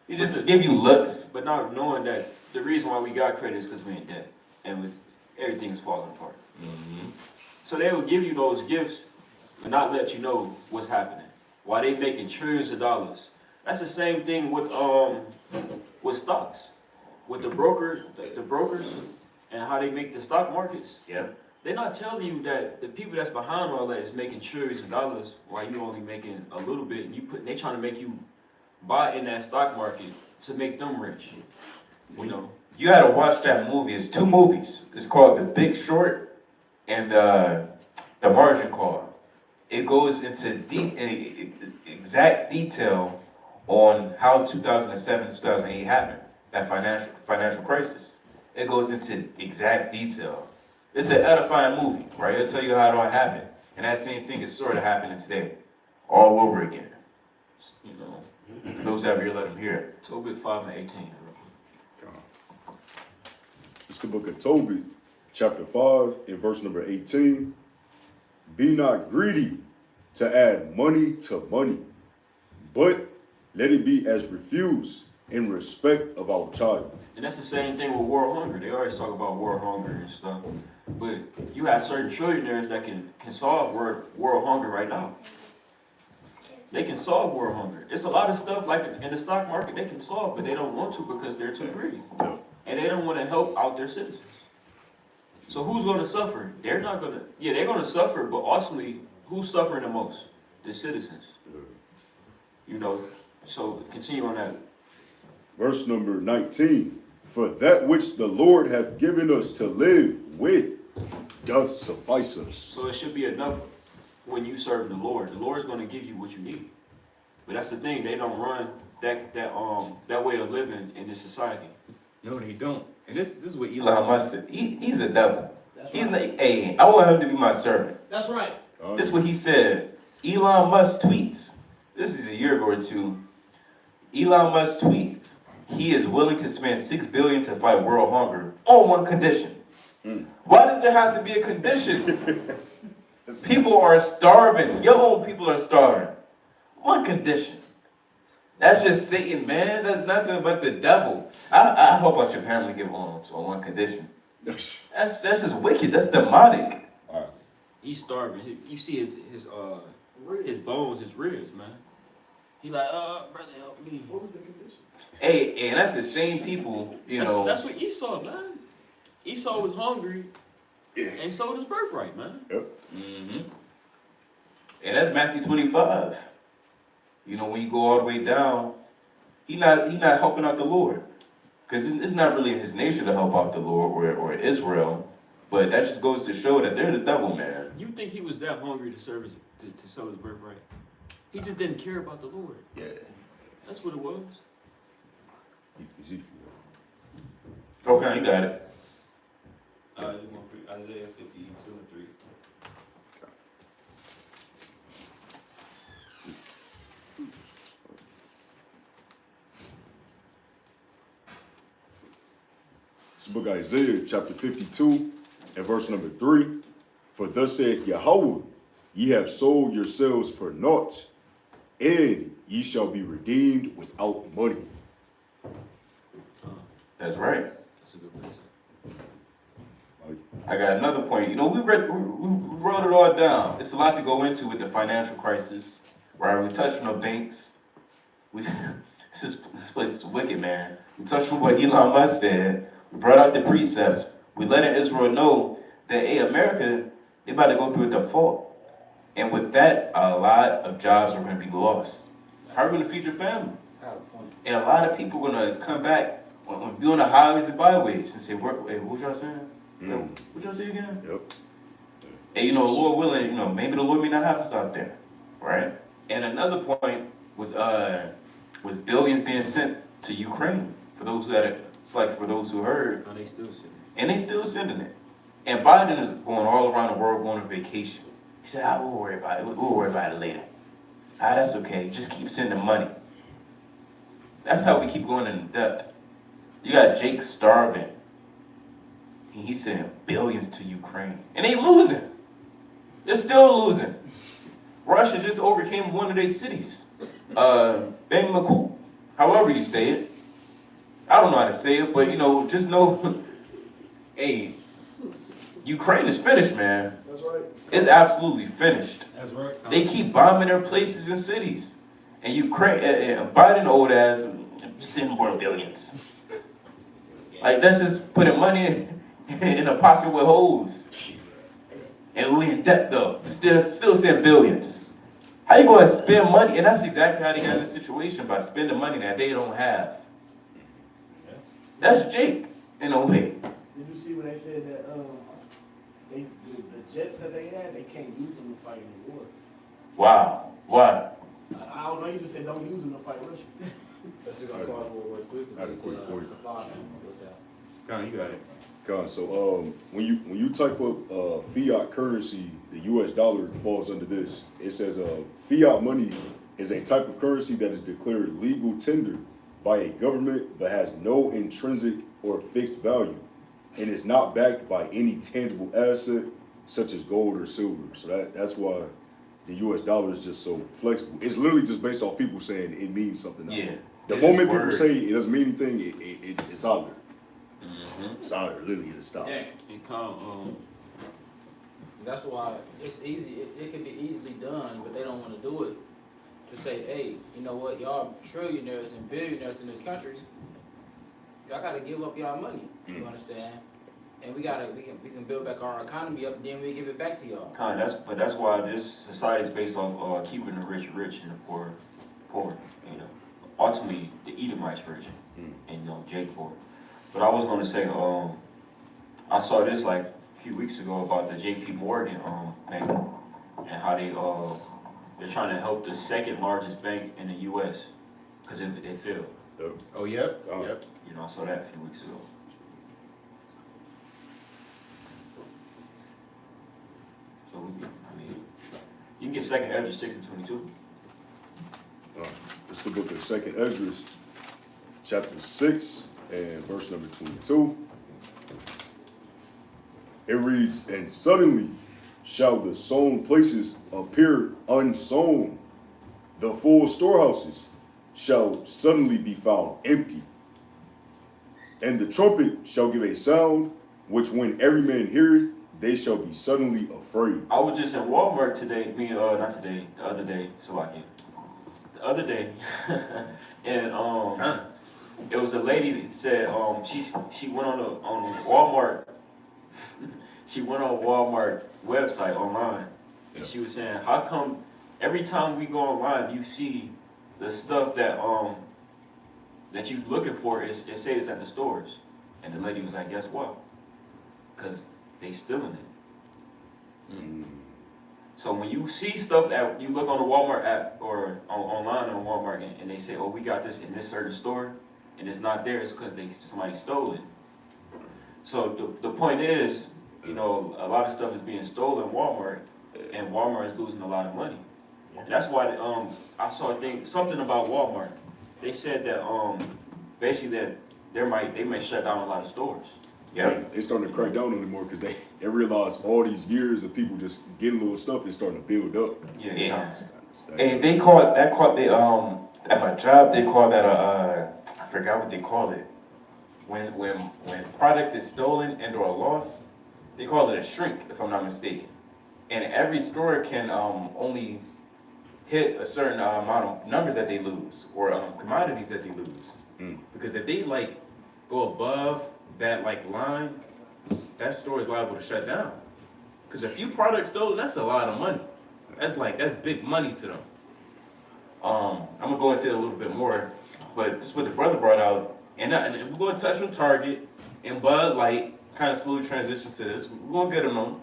He just give you looks. But not knowing that the reason why we got credit is because we're in debt. And everything's falling apart. Mm-hmm. So they will give you those gifts but not let you know what's happening. Why they making trillions of dollars. That's the same thing with stocks. With the brokers and how they make the stock markets. Yeah. They're not telling you that the people that's behind all that is making trillions of dollars while you only making a little bit. And they trying to make you buy in that stock market to make them rich. You gotta watch that movie. It's 2 movies. It's called The Big Short and The Margin Call. It goes into exact detail on how 2007, 2008 happened. that financial crisis. It goes into exact detail. It's an edifying movie, right? It'll tell you how it all happened. And that same thing is sort of happening today, all over again. You know, those that ear, let them hear it. Tobit 5 and 18. It's the book of Tobit, chapter 5, and verse number 18. Be not greedy to add money to money, but let it be as refuse in respect of our child. And that's the same thing with world hunger. They always talk about world hunger and stuff. But you have certain trillionaires that can solve world hunger right now. They can solve world hunger. It's a lot of stuff like in the stock market they can solve, but they don't want to because they're too greedy. And they don't want to help out their citizens. So who's going to suffer? They're not going to, yeah, they're going to suffer, but ultimately, who's suffering the most? The citizens. You know, so continue on that. Verse number 19. For that which the Lord hath given us to live with doth suffice us. So it should be enough when you serve the Lord. The Lord's going to give you what you need. But that's the thing, they don't run that way of living in this society. No, they don't. And this is what Elon Musk said. He's a devil. That's He's right. like, hey, I want him to be my servant. That's right. This is what he said. Elon Musk tweets. This is a year ago or two. Elon Musk tweet. He is willing to spend $6 billion to fight world hunger on one condition. Why does there have to be a condition? People are starving. Your own people are starving. One condition. That's just Satan, man. That's nothing but the devil. I hope out your family give alms on one condition. That's just wicked. That's demonic. He's starving. You see his bones, his ribs, man. He like, brother, help me. What was the condition? Hey, and that's the same people, you know. That's what Esau, man. Esau was hungry, and so was his birthright, man. Yep. Mm-hmm. And that's Matthew 25. You know, when you go all the way down, he not helping out the Lord. Because it's not really in his nature to help out the Lord or Israel. But that just goes to show that they're the devil, man. You think he was that hungry to serve to sell his birthright? He just didn't care about the Lord. Yeah. That's what it was. Ezekiel. Okay, you got it. Isaiah 52 and 3. It's the book of Isaiah, chapter 52, and verse number 3. For thus saith Yahweh, ye have sold yourselves for naught, and ye shall be redeemed without money. That's right. That's a good place. I got another point. You know, we wrote it all down. It's a lot to go into with the financial crisis, right? We touched on the banks. This place is wicked, man. We touched on what Elon Musk said. We brought out the precepts. We letting Israel know that, hey, America, they about to go through a default. And with that, a lot of jobs are going to be lost. How are we going to feed your family? And a lot of people are going to come back and be on the highways and byways and say, hey, what y'all saying? What y'all say again? Yep. And you know, Lord willing, you know, maybe the Lord may not have us out there, right? And another point was billions being sent to Ukraine for those for those who heard. And they still sitting. And they still sending it. And Biden is going all around the world going on vacation. He said, we'll worry about it. We'll worry about it later. That's okay. Just keep sending money. That's how we keep going in debt. You got Jake starving. And he's sending billions to Ukraine. And they losing. They're still losing. Russia just overcame one of their cities. Bakhmut, however you say it. I don't know how to say it, but you know, just know, hey, Ukraine is finished, man. That's right. It's absolutely finished. That's right. They keep bombing their places and cities. And Ukraine, Biden old ass, send more billions. Like, that's just putting money in a pocket with holes. And we in debt though. Still send billions. How you gonna spend money? And that's exactly how they got in this situation, by spending money that they don't have. That's Jake, in a way. Did you see when they said that the jets that they had, they can't use them to fight in the war? Wow. Why? I don't know. You just said don't use them to fight Russia. That's just gonna cause World War III I had a quick point. supply with that. Con, you got it. God, so when you type up fiat currency, the U.S. dollar falls under this. It says fiat money is a type of currency that is declared legal tender by a government but has no intrinsic or fixed value and is not backed by any tangible asset such as gold or silver. So that's why the U.S. dollar is just so flexible. It's literally just based off people saying it means something else. Yeah. The It's moment just people word. say it doesn't mean anything, it's out there. Mhm. It's out there, literally, to stop. And That's why it's easy. It can be easily done, but they don't want to do it. To say, hey, you know what, y'all trillionaires and billionaires in this country, y'all gotta give up y'all money. You understand? And we can build back our economy up, then we give it back to y'all. that's why this society is based off keeping the rich rich and the poor poor. You know, ultimately the Edomites rich and Jake poor. But I was gonna say, I saw this like a few weeks ago about the J.P. Morgan bank and how they're trying to help the second largest bank in the U.S. because it failed. Oh, yep. Oh. Yep. You know, I saw that a few weeks ago. So you can get second Ezra 6 and 22. It's the book of Second Ezra, chapter 6 and verse number 22. It reads, "And suddenly shall the sown places appear unsown. The full storehouses shall suddenly be found empty. And the trumpet shall give a sound, which when every man heareth, they shall be suddenly afraid." I was just in Walmart today, not today, the other day, the other day, and it was a lady that said she went on Walmart, she went on Walmart website online, and she was saying, how come every time we go online you see the stuff that you looking for it says at the stores, and the lady was like, guess what? Because they stealing it. So when you see stuff that you look on the Walmart app or online on Walmart and they say, oh, we got this in this certain store, and it's not there, it's because somebody stole it. So the point is, a lot of stuff is being stolen in Walmart, and Walmart is losing a lot of money. And that's why I saw something about Walmart. They said that basically that they may shut down a lot of stores. Yeah. They starting to crack down on it more because they realize all these years of people just getting little stuff is starting to build up. Yeah. Hey, they at my job they call that I forgot what they call it. When product is stolen and or lost, they call it a shrink, if I'm not mistaken. And every store can only hit a certain amount of numbers that they lose or commodities that they lose. Because if they go above that line, that store is liable to shut down. Because a few products stolen, that's a lot of money. That's big money to them. I'm gonna go into it a little bit more, but this is what the brother brought out, and we're gonna touch on Target and Bud Light, kind of slowly transition to this. We're gonna get them on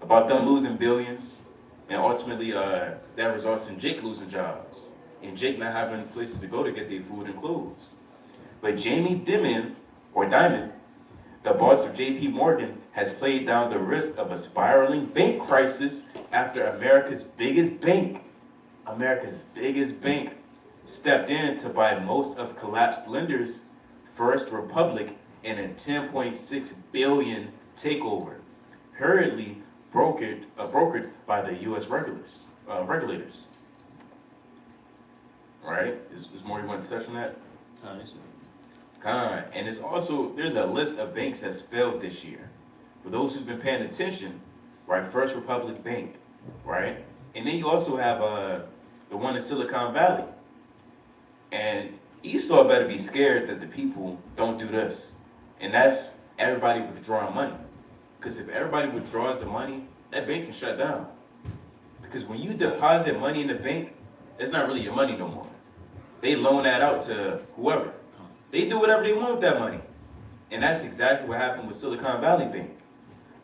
about them losing billions, and ultimately that results in Jake losing jobs and Jake not having places to go to get their food and clothes. But Jamie Dimon, the boss of J.P. Morgan, has played down the risk of a spiraling bank crisis after America's biggest bank, stepped in to buy most of collapsed lenders, First Republic, in a $10.6 billion takeover, hurriedly brokered by the U.S. regulators. Right? Is more you want to touch on that? And there's a list of banks that's failed this year. For those who've been paying attention, right? First Republic Bank, right? And then you also have the one in Silicon Valley. And Esau better be scared that the people don't do this. And that's everybody withdrawing money. Because if everybody withdraws the money, that bank can shut down. Because when you deposit money in the bank, it's not really your money no more. They loan that out to whoever. They do whatever they want with that money. And that's exactly what happened with Silicon Valley Bank.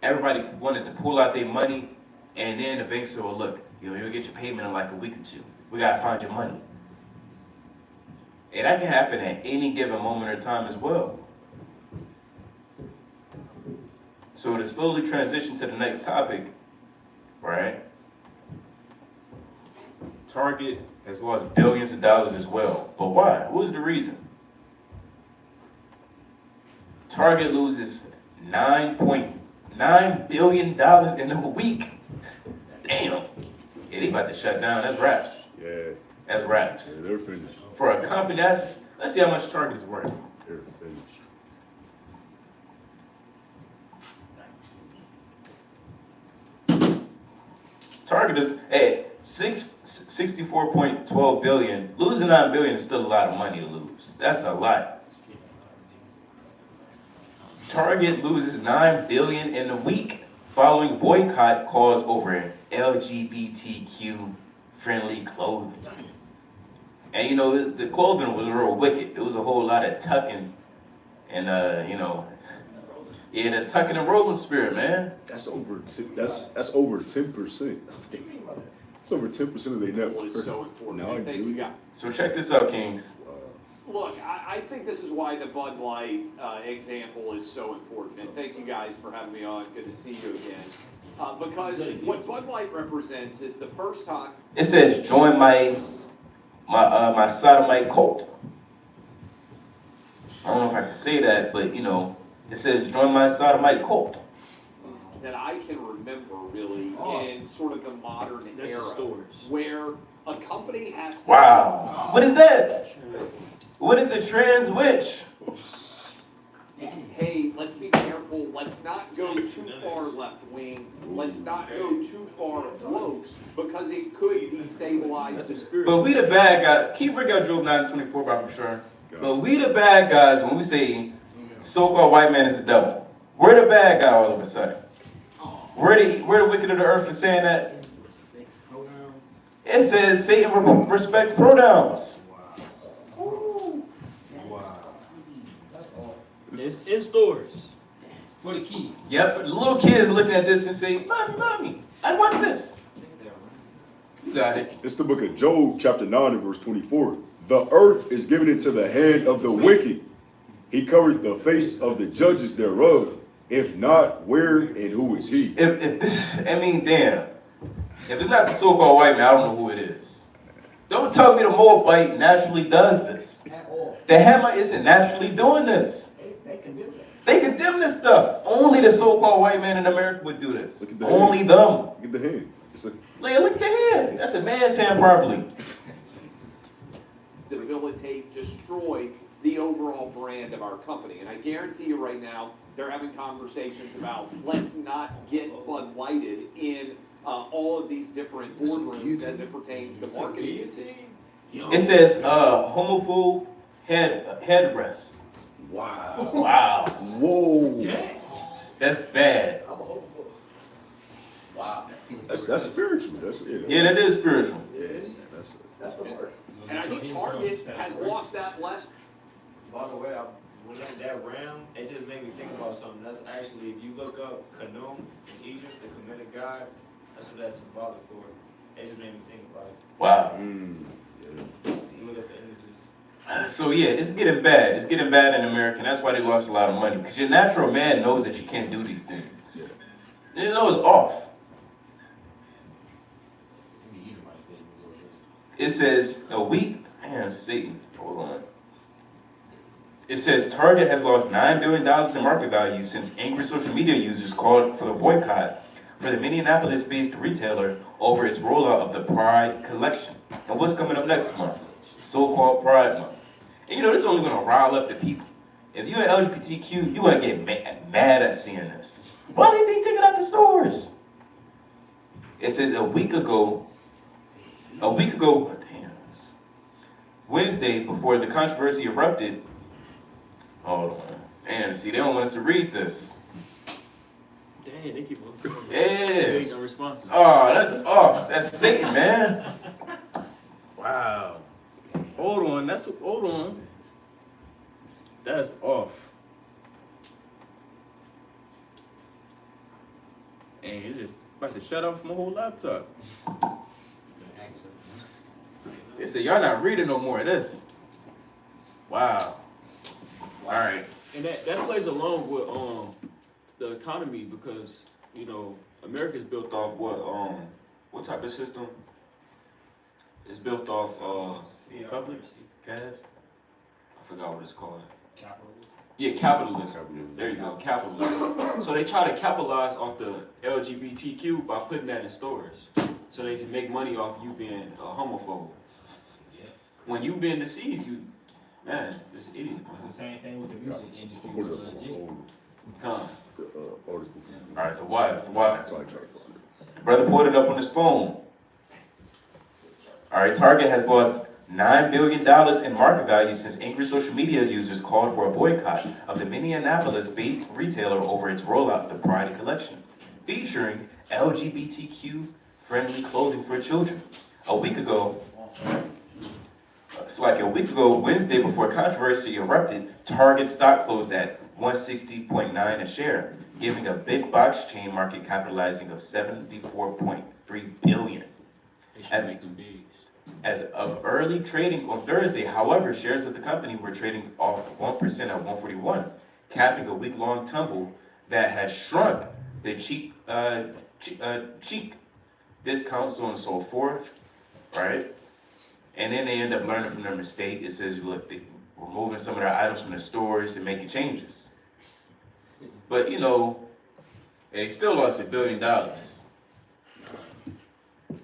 Everybody wanted to pull out their money, and then the bank said, well, look, you'll get your payment in like a week or two. We gotta find your money. And that can happen at any given moment or time as well. So to slowly transition to the next topic, right? Target has lost billions of dollars as well. But why? What was the reason? Target loses $9.9 billion in a week. Damn. Yeah, they about to shut down. That's raps. Yeah, That's raps. yeah, they're finished. For a company, let's see how much Target is worth. They're finished. Target is at 64.12 billion. Losing 9 billion is still a lot of money to lose. That's a lot. Target loses 9 billion in a week following boycott calls over LGBTQ friendly clothing. And you know, the clothing was real wicked. It was a whole lot of tucking and the tucking and rolling spirit, man. That's over 10%. That's over 10% of their net Is worth. so important. No, And thank you, guys. So check this out, Kings. Look, I think this is why the Bud Light example is so important. And thank you guys for having me on. Good to see you again. Because what Bud Light represents is the first time. It says, join my sodomite cult. I don't know if I can say that, but you know, it says, join my sodomite cult. That I can remember really in sort of the modern era where a company has to. Wow. What is that? What is a trans witch? Hey, let's be careful. Let's not go too far left wing. Let's not go too far woke because it could destabilize the spirit. But we the bad guys. Keep bringing out Job 9:24, Bob, for sure. But we the bad guys when we say so-called white man is the devil. We're the bad guy all of a sudden. We're the wicked of the earth for saying that. It says Satan respects pronouns. It's in stores. For the key. Yep, the little kids looking at this and say, mommy, I want this. You got it. It's the book of Job, chapter 9 and verse 24. The earth is given into the hand of the wicked. He covered the face of the judges thereof. If not, where and who is he? If this, I mean, damn. If it's not the so-called white man, I don't know who it is. Don't tell me the Moabite naturally does this. The Hamite isn't naturally doing this. They condemn this stuff. Only the so-called white man in America would do this. Look at the Only hand. them. Look at the hand. It's a, Look at the hand. That's a man's hand, probably. Debilitate, destroy the overall brand of our company. And I guarantee you right now, they're having conversations about let's not get Bud Lighted in all of these different boardrooms as it pertains to marketing. It says homophobe headrest. wow. Wow. Whoa. That's bad. Wow. That's spiritual. Yeah, that is spiritual. Yeah, that's the word. And I think Target has lost that lesson. By the way, when that ram, it just made me think about something. That's actually, if you look up Canum, it's Egypt, the Kemetic god. That's what that's symbolic for. It just made me think about it. Wow. yeah. You look up the images. So yeah, it's getting bad. It's getting bad in America, and that's why they lost a lot of money. Because your natural man knows that you can't do these things. They know it's off. It says a week. Damn, Satan. Hold on. It says Target has lost $9 billion in market value since angry social media users called for the boycott for the Minneapolis-based retailer over its rollout of the Pride collection. And what's coming up next month? So-called Pride Month. And you know, this is only going to rile up the people. If you're LGBTQ, you're going to get mad at seeing this. Why didn't they take it out the stores? It says a week ago, damn, Wednesday, before the controversy erupted, hold on, damn, see, they don't want us to read this. Dang, they keep on Yeah. unresponsive. Oh, that's Satan, man. Wow. Hold on. That's off. And it's just about to shut off my whole laptop. They said, y'all not reading no more of this. Wow. All right. And that plays along with the economy because, you know, America's built off what type of system? It's built off public gas. I forgot what it's called. Capitalism. Yeah, capitalism. There you go, capitalism. So they try to capitalize off the LGBTQ by putting that in stores. So they can make money off you being a homophobe. Yeah. When you being deceived, you, man, it's an idiot. It's the same thing with the music industry Put it with up Jay. on Come. the article. All right, the what? The what? So I try to find it. The brother pulled it up on his phone. All right, Target has lost $9 billion in market value since angry social media users called for a boycott of the Minneapolis-based retailer over its rollout of the Pride collection, featuring LGBTQ-friendly clothing for children. A week ago, Wednesday, before controversy erupted, Target stock closed at 160.9 a share, giving a big box chain market capitalizing of $74.3 billion. They should As- make them bigs. As of early trading on Thursday, however, shares of the company were trading off 1% at 141, capping a week-long tumble that has shrunk the cheap discounts, so on and so forth, right? And then they end up learning from their mistake. It says, look, they're removing some of their items from the stores and making changes. But, you know, they still lost $1 billion.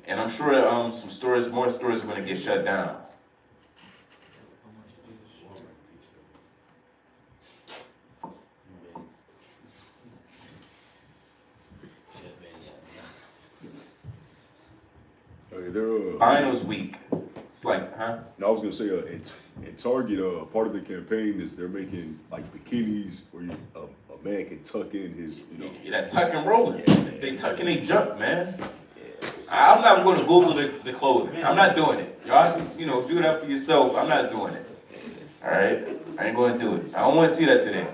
And I'm sure more stores are going to get shut down. They're Finals week. It's like, huh? no, I was gonna say, in Target, part of the campaign is they're making like bikinis where a man can tuck in his, Yeah, that tuck and rolling. They tucking they junk, man. I'm not going to Google the clothing. I'm not doing it. Y'all can, do that for yourself. I'm not doing it. All right? I ain't going to do it. I don't want to see that today.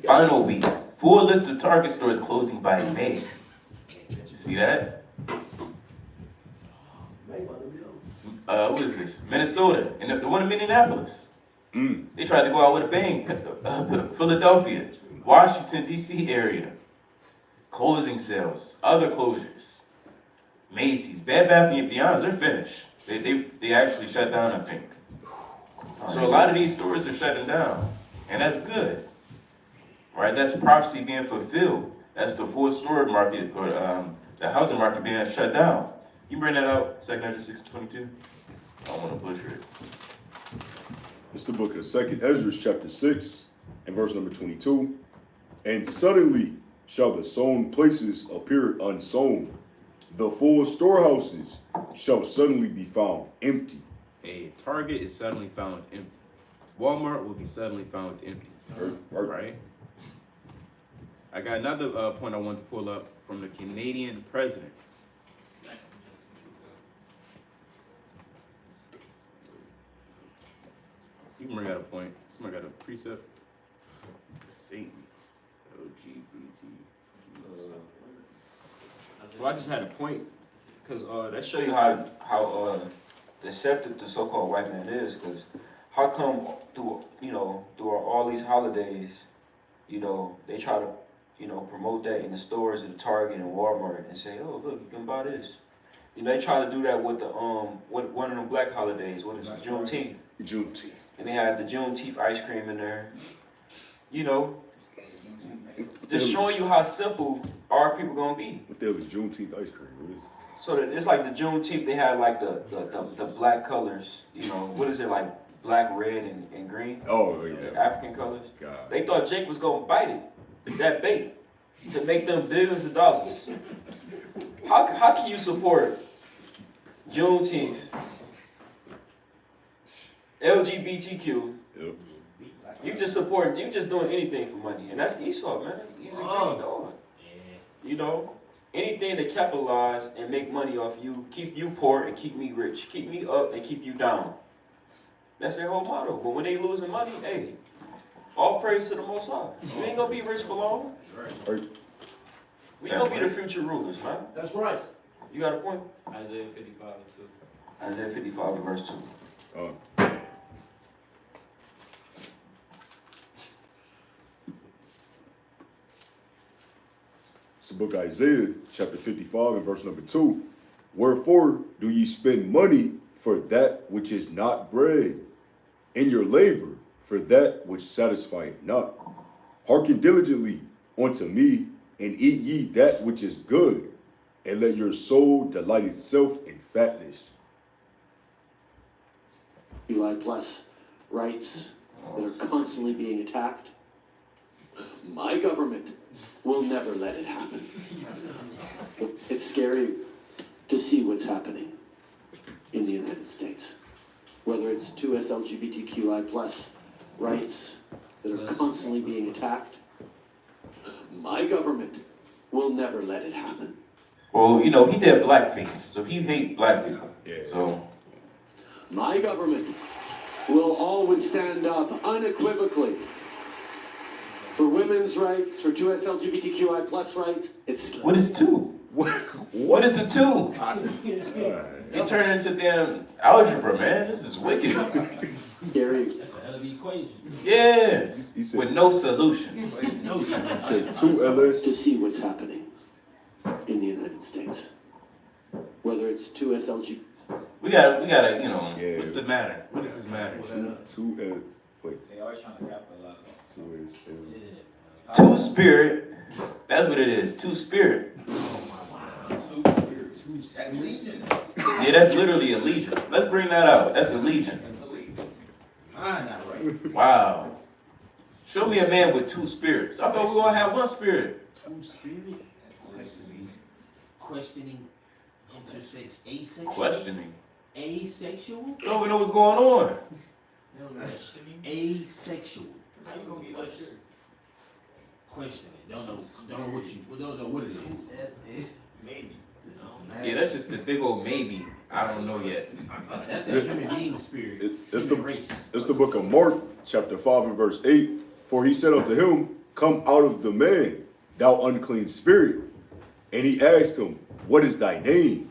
Final week. Full list of Target stores closing by May. See that? What is this? Minnesota. And the one in Minneapolis. They tried to go out with a bang. Philadelphia. Washington, D.C. area. Closing sales. Other closures. Macy's. Bed Bath & Beyond, they're finished. They actually shut down, I think. So a lot of these stores are shutting down. And that's good. Right? That's prophecy being fulfilled. That's the full store market, or the housing market being shut down. You bring that out, 2 Ezra 6:22? I don't want to butcher it. It's the book of 2 Ezra, chapter 6, and verse number 22. And suddenly shall the sown places appear unsown. The full storehouses shall suddenly be found empty. A Target is suddenly found empty. Walmart will be suddenly found empty. Right? I got another point I want to pull up from the Canadian president. You can bring out a point. Somebody got a precept. Satan. LGBT. Well, I just had a point, because that show you how deceptive the so-called white man is, because how come through all these holidays, they try to, promote that in the stores at Target and Walmart and say, oh, look, you can buy this. They try to do that with the one of the black holidays, what is it, Juneteenth. Juneteenth. And they have the Juneteenth ice cream in there. Just showing you how simple our people gonna be. What the hell is Juneteenth ice cream? What is it? So that it's like the Juneteenth, they had like the black colors, what is it, like black, red, and green? Oh, yeah. The African colors. God. They thought Jake was gonna bite it, that bait, to make them billions of dollars. How can you support Juneteenth, LGBTQ? Yep. You just doing anything for money, and that's Esau, man. He's a greedy dog. Anything to capitalize and make money off you, keep you poor and keep me rich, keep me up and keep you down. That's their whole motto. But when they losing money, hey, all praise to the Most High. You ain't gonna be rich for long. Right. We gonna be the future rulers, man. That's right. You got a point? Isaiah 55:2. Isaiah 55 and verse 2. It's the book of Isaiah, chapter 55, and verse number 2. Wherefore do ye spend money for that which is not bread, and your labor for that which satisfieth not? Hearken diligently unto me, and eat ye that which is good, and let your soul delight itself in fatness. Eli plus rights that are constantly being attacked. My government will never let it happen. It's scary to see what's happening in the United States. Whether it's 2S LGBTQI plus rights that are constantly being attacked. My government will never let it happen. Well, you know, he did blackface, so he hate black people. Yeah. So My government will always stand up unequivocally for women's rights, for 2S LGBTQI plus rights. It's what is two? What is the two? It turned into damn algebra, man. This is wicked. scary. That's a hell of an equation. Yeah, He said, with no solution. No, he said 2LS. To see what's happening in the United States. Whether it's 2S LGBT. We gotta, you know, Yeah. what's the matter? What does this matter? 2L. Wait. They always trying to capitalize. 2S. Yeah. Two spirit. That's what it is. Two spirit. That's legion. Yeah, that's literally a legion. Let's bring that out. That's a legion. Ah, not right. Wow. Show me a man with two spirits. I thought we all had one spirit. Two spirit. Questioning intersex asexual. Questioning. Asexual? Don't we know what's going on? Asexual. How you gonna be like this? Questioning. Don't know what it is. Maybe. Yeah, that's just the big old maybe. I don't know yet. That's the human being spirit. It's Human the race. It's the book of Mark, chapter 5 and verse 8. For he said unto him, Come out of the man, thou unclean spirit. And he asked him, What is thy name?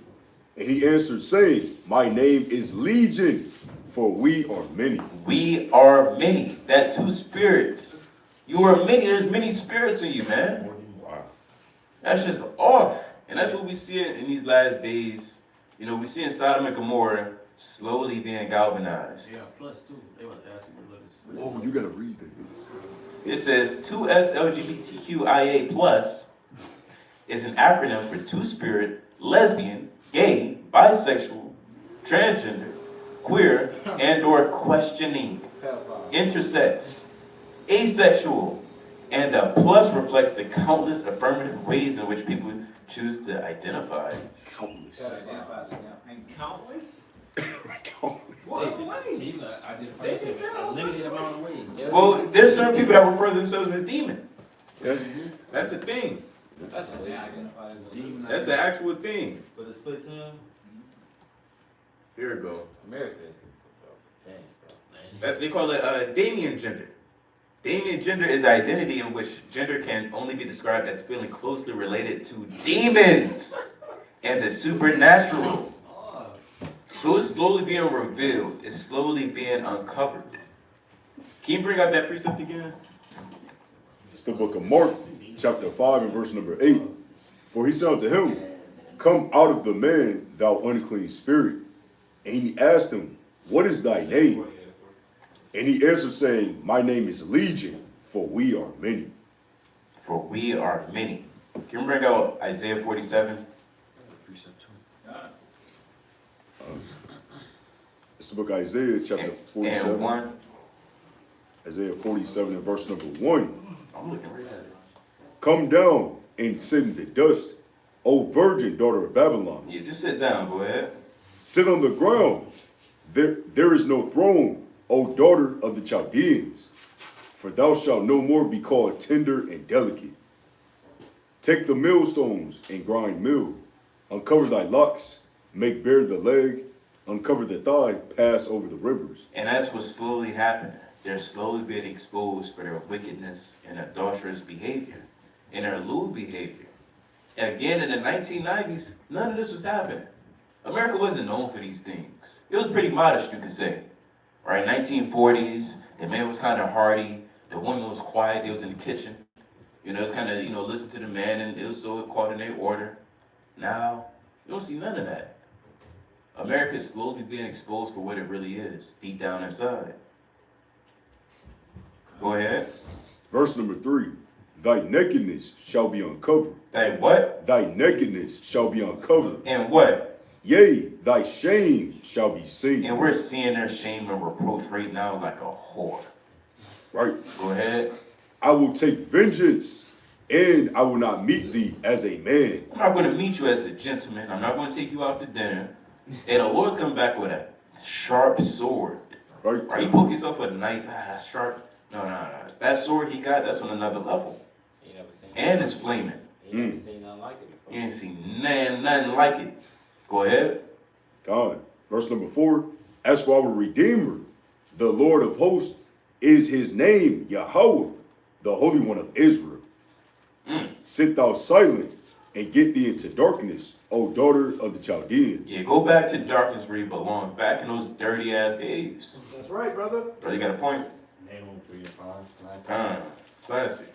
And he answered, saying, My name is Legion, for we are many. We are many. That two spirits. You are many. There's many spirits in you, man. Wow. That's just off. And that's what we see in these last days. You know, we see in Sodom and Gomorrah slowly being galvanized. Yeah, plus two. They want to ask me what Whoa, you gotta read this. It says 2S LGBTQIA plus is an acronym for two spirit, lesbian, gay, bisexual, transgender, queer, and or questioning, intersex, asexual, and the plus reflects the countless affirmative ways in which people choose to identify. Countless. And countless? Countless. What So way? you gotta identify They yourself just in a limited amount of ways. Well, there's certain people that refer themselves as demon. Yeah. That's a thing. That's what they identify as a demon. That's an actual thing. For the split time, Here we go. America is thanks, bro. They call it Damien gender. Damien gender is the identity in which gender can only be described as feeling closely related to demons and the supernatural. So it's slowly being revealed. It's slowly being uncovered. Can you bring out that precept again? It's the book of Mark, chapter 5 and verse number 8. For he said unto him, Come out of the man, thou unclean spirit. And he asked him, What is thy name? And he answered, saying, My name is Legion, for we are many. For we are many. Can you bring out Isaiah 47? It's the book of Isaiah, chapter And 47. 1. Isaiah 47 and verse number 1. I'm looking right at it. Come down and sit in the dust, O virgin daughter of Babylon. Yeah, just sit down, go ahead. Sit on the ground. There is no throne, O daughter of the Chaldeans. For thou shalt no more be called tender and delicate. Take the millstones and grind meal. Uncover thy locks, make bare the leg, uncover the thigh, pass over the rivers. And that's what's slowly happening. They're slowly being exposed for their wickedness and adulterous behavior and their lewd behavior. Again, in the 1990s, none of this was happening. America wasn't known for these things. It was pretty modest, you could say. Right, 1940s, the man was kind of hardy, the woman was quiet, they was in the kitchen. You know, it's kind of, you know, listen to the man and it was so according to their order. Now, you don't see none of that. America is slowly being exposed for what it really is, deep down inside. Go ahead. Verse number 3. Thy nakedness shall be uncovered. Thy what? Thy nakedness shall be uncovered. And what? Yea, thy shame shall be seen. And we're seeing their shame and reproach right now like a whore. Right. Go ahead. I will take vengeance, and I will not meet thee as a man. I'm not going to meet you as a gentleman. I'm not going to take you out to dinner. And the Lord's coming back with a sharp sword. Right. Right? You poke yourself with a knife, that's sharp. No. That sword he got, that's on another level. You never seen And it's flaming. You never seen nothing like it before. You ain't seen nothing like it. Go ahead. God. Verse number 4. As for our Redeemer, the Lord of hosts, is his name, Yahweh, the Holy One of Israel. Sit thou silent and get thee into darkness, O daughter of the Chaldeans. Yeah, go back to darkness where you belong. Back in those dirty ass caves. That's right, brother. Bro, you got a point? Nahum 3 and 5. Classic.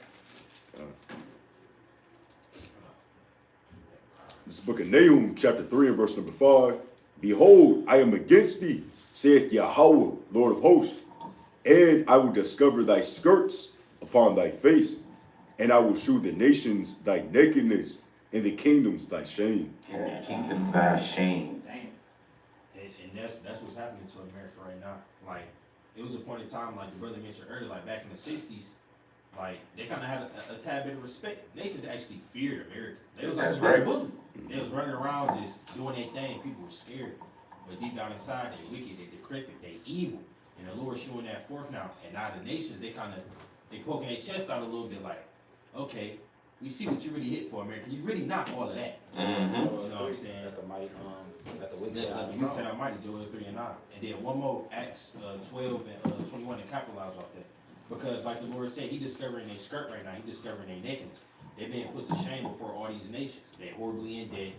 This book of Nahum, chapter 3 and verse number 5. Behold, I am against thee, saith Yahweh, Lord of hosts, and I will discover thy skirts upon thy face, and I will shew the nations thy nakedness, and the kingdoms thy shame. And the kingdom's thy shame. Damn. And that's what's happening to America right now. Like, it was a point in time, like the brother mentioned earlier, like back in the 60s, like they kind of had a tad bit of respect. Nations actually feared America. They was like That's right. bully. They was running around just doing their thing. People were scared. But deep down inside, they wicked, they decrepit, they evil. And the Lord's showing that forth now. And now the nations, they poking their chest out a little bit like, okay, we see what you really hit for, America. You really not all of that. Mm-hmm. You know what I'm saying? Let the mighty, let the weak say Let I'm the weak say strong. I'm mighty, Joel 3 and 9. And then one more, Acts 12 and 21, and capitalize off that. Because like the Lord said, he discovering their skirt right now. He discovering their nakedness. They're being put to shame before all these nations. They're horribly in debt.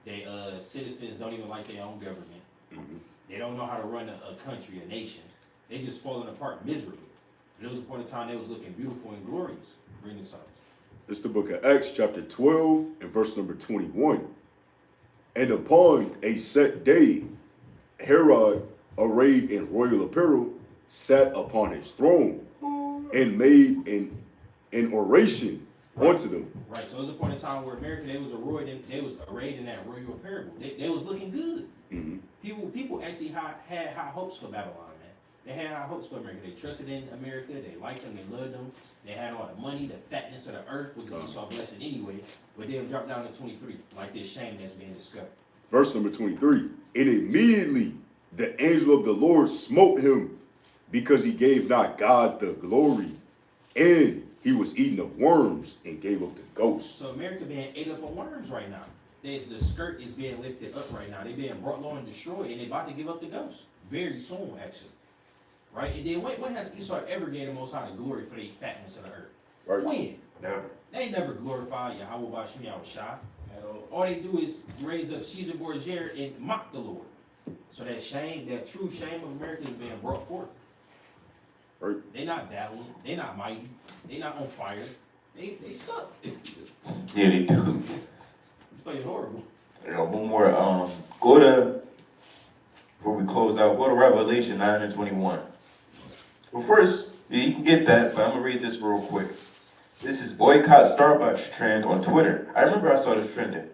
They citizens don't even like their own government. They don't know how to run a country, a nation. They just falling apart miserably. And there was a point in time they was looking beautiful and glorious. Bring this up. It's the book of Acts, chapter 12, and verse number 21. And upon a set day, Herod, arrayed in royal apparel, sat upon his throne and made an oration unto them. Right, so it was a point in time where America, they was arrayed in that royal apparel. They was looking good. People actually had high hopes for Babylon, man. They had high hopes for America. They trusted in America. They liked them. They loved them. They had all the money, the fatness of the earth, which they saw blessed anyway. But then drop down to 23, like this shame that's being discovered. Verse number 23. And immediately the angel of the Lord smote him, because he gave not God the glory, and he was eaten of worms and gave up the ghost. So America being ate up on worms right now. The skirt is being lifted up right now. They being brought low and destroyed, and they about to give up the ghost very soon, actually. Right? And then when has Esau ever gave the Most High the glory for the fatness of the earth? Right. When? Never. They never glorify Yahweh Bashim Yahushua. All they do is raise up Caesar Borgia and mock the Lord. So that shame, that true shame of America is being brought forth. Right. They not valiant. They not mighty. They not on fire. They suck. Yeah, they do. It's playing horrible. You know, one more. Go to, before we close out, go to Revelation 9 and 21. Well, first, you can get that, but I'm going to read this real quick. This is boycott Starbucks trend on Twitter. I remember I saw this trending.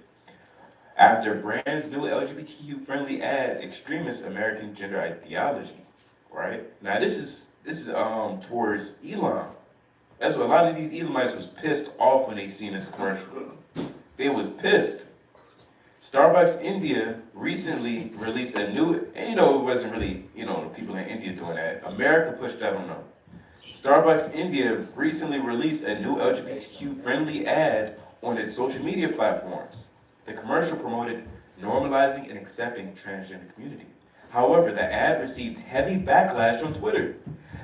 After brand's new LGBTQ friendly ad, extremist American gender ideology. Right? Now this is towards Elon. That's what a lot of these Elamites was pissed off when they seen this commercial. They was pissed. Starbucks India recently released a new, and it wasn't really, the people in India doing that. America pushed that on them. Starbucks India recently released a new LGBTQ-friendly ad on its social media platforms. The commercial promoted normalizing and accepting transgender community. However, the ad received heavy backlash on Twitter.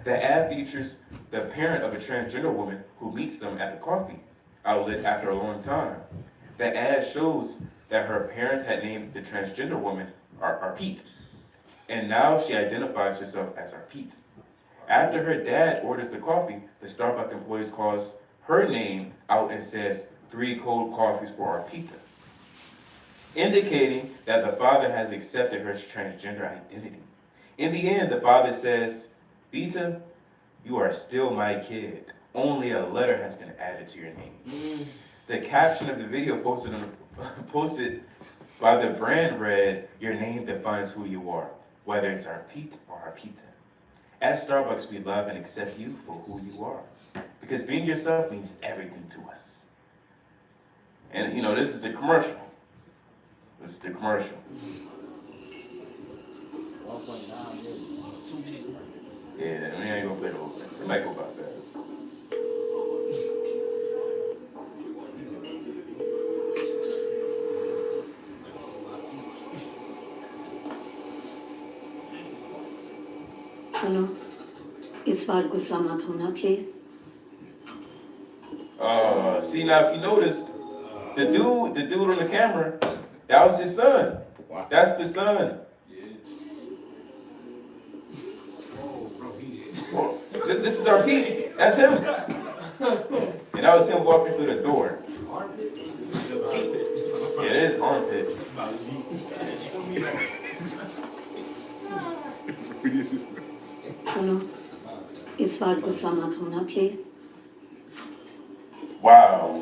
The ad features the parent of a transgender woman who meets them at the coffee outlet after a long time. The ad shows that her parents had named the transgender woman Arpit, and now she identifies herself as Arpit. After her dad orders the coffee, the Starbucks employees calls her name out and says 3 cold coffees for Arpita, indicating that the father has accepted her transgender identity. In the end, the father says, Vita, you are still my kid. Only a letter has been added to your name. The caption of the video posted by the brand read, your name defines who you are, whether it's Arpita or Arpita. At Starbucks, we love and accept you for who you are, because being yourself means everything to us. And you know, this is the commercial. This is the commercial. 1.9 million. 2 minute commercial. Yeah, we ain't gonna play the whole thing. We might go about that. सुनो इस बार गुस्सा मत होना please See now, if you noticed, the dude on the camera, that was his son. Wow. That's the son. Well, this is our Pete. That's him. And that was him walking through the door. Yeah, it is armpit. सुनो इस बार गुस्सा मत होना please Wow.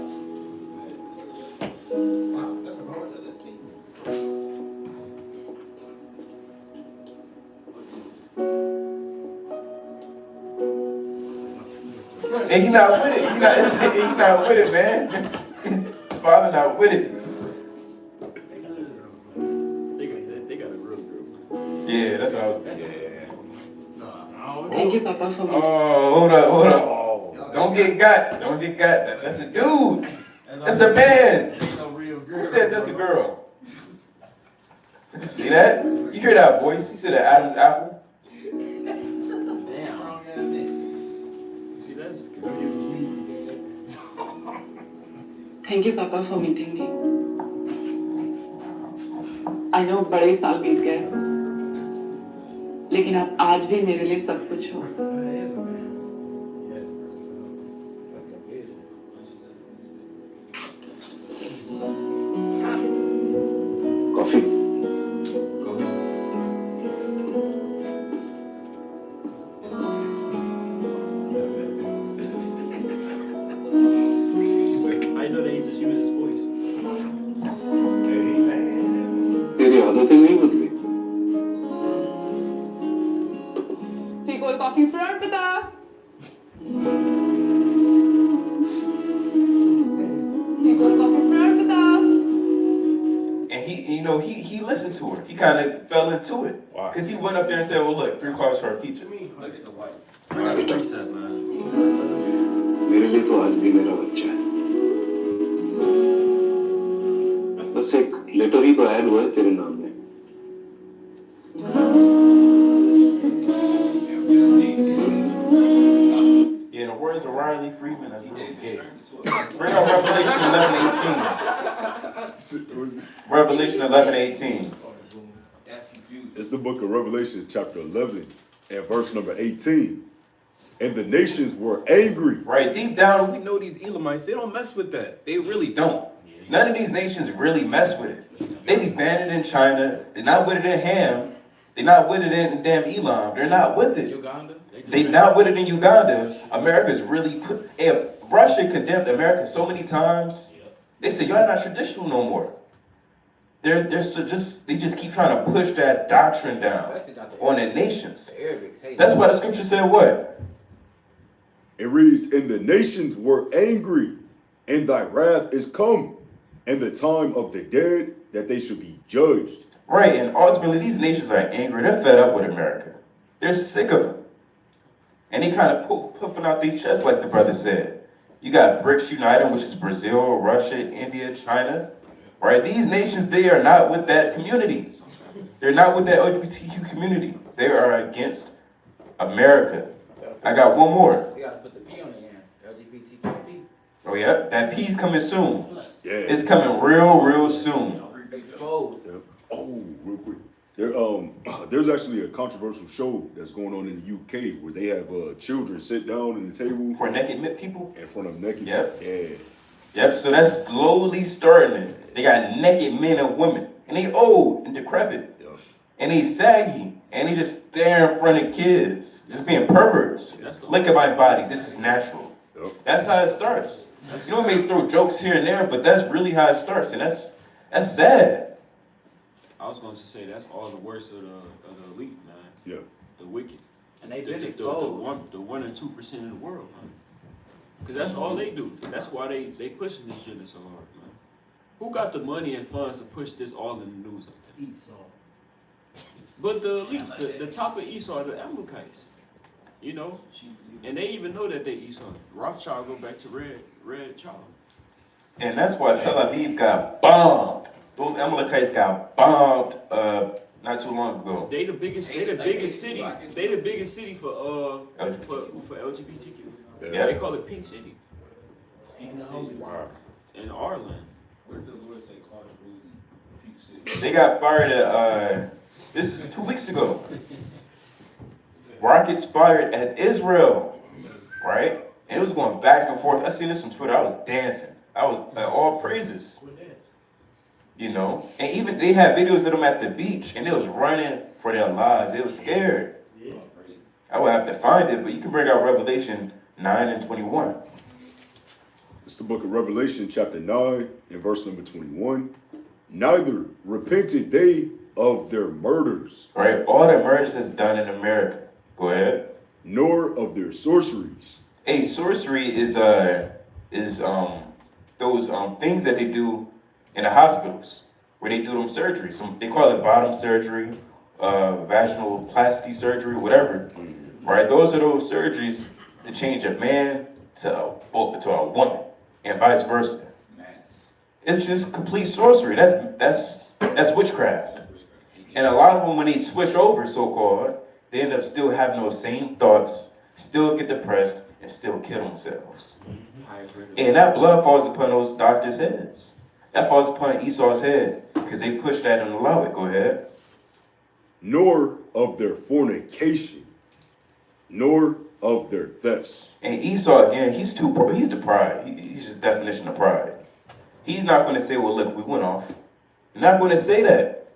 And he not with it. He not with it, man. Father not with it. They got a real group. Yeah, that's what I was thinking. Thank you पापा for Oh, hold up. Don't get got. That's a dude. That's a man. Who said that's a girl? See that? You hear that voice? You see that Adam's apple? Thank you पापा for meeting me I know बड़े साल बीत गए लेकिन आप आज भी मेरे लिए सब कुछ हो coffee I know they just use his voice. तेरी आदतें नहीं बदली Three cold coffees for Arpita. Three cold coffees for Arpita. And he listened to her. He kind of fell into it. Wow. Because he went up there and said, well, look, 3 coffees for our pizza. Look at the wife. I got a preset, man. मेरे लिए तो आज भी मेरा बच्चा है बस एक लेटर ही तो ऐड हुआ है तेरे नाम में Yeah, in the words of Riley Freeman, that's really gay. Bring out Revelation 11:18. Revelation 11:18. It's the book of Revelation, chapter 11, and verse number 18. And the nations were angry. Right, deep down, we know these Elamites, they don't mess with that. They really don't. None of these nations really mess with it. They be banning in China. They're not with it in Ham. They're not with it in damn Elam. They're not with it. Uganda. They're not with it in Uganda. America's really put. If Russia condemned America so many times, they said y'all not traditional no more. They just keep trying to push that doctrine down on the nations. That's why the scripture said what? It reads, and the nations were angry, and thy wrath is come, and the time of the dead that they should be judged. Right, and ultimately these nations are angry. They're fed up with America. They're sick of it. And they kind of puffing out their chest like the brother said. You got BRICS United, which is Brazil, Russia, India, China. Right, these nations, they are not with that community. They're not with that LGBTQ community. They are against America. I got one more. We gotta put the P on the end. LGBTQ. Oh yeah, that P's coming soon. Yeah. It's coming real soon. Exposed. Oh, real quick. There's actually a controversial show that's going on in the UK where they have children sit down at the table For naked people? in front of naked. Yep. Yeah. Yep, so that's slowly starting it. They got naked men and women, and they old and decrepit, Yep. and they saggy, and they just stare in front of kids, just being perverts. Look at my body, this is natural. Yep. That's how it starts. You know, we may throw jokes here and there, but that's really how it starts, and that's sad. I was going to say that's all the worst of the elite, man. Yeah. The wicked. And they've been the exposed. 1 and 2% of the world, man. Because that's all they do. That's why they pushing this shit so hard, man. Who got the money and funds to push this all in the news? But the elite, the top of Esau are the Amalekites. You know? And they even know that they Esau. Rothschild go back to Red Child. And that's why Tel Aviv got bombed. Those Amalekites got bombed not too long ago. They the biggest city. They the biggest city for LGBTQ. Yeah. They call it Pink City. Wow. In our land. Where did the Lord say call it really Peak City? They got fired at, this is 2 weeks ago. Rockets fired at Israel, right? And it was going back and forth. I seen this on Twitter. I was dancing. I was at all praises. You know? And even they had videos of them at the beach, and they was running for their lives. They was scared. I would have to find it, but you can bring out Revelation 9 and 21. It's the book of Revelation, chapter 9, and verse number 21. Neither repented they of their murders. Right? All the murders is done in America. Go ahead. Nor of their sorceries. Hey, sorcery is those things that they do in the hospitals where they do them surgeries. They call it bottom surgery, vaginal plasty surgery, whatever. Right? Those are those surgeries to change a man to a woman, and vice versa. It's just complete sorcery. That's witchcraft. And a lot of them, when they switch over, so-called, they end up still having those same thoughts, still get depressed, and still kill themselves. And that blood falls upon those doctors' heads. That falls upon Esau's head, because they push that and allow it. Go ahead. Nor of their fornication, nor of their thefts. And Esau, again, he's the pride. He's just definition of pride. He's not going to say, well, look, we went off. They're not going to say that,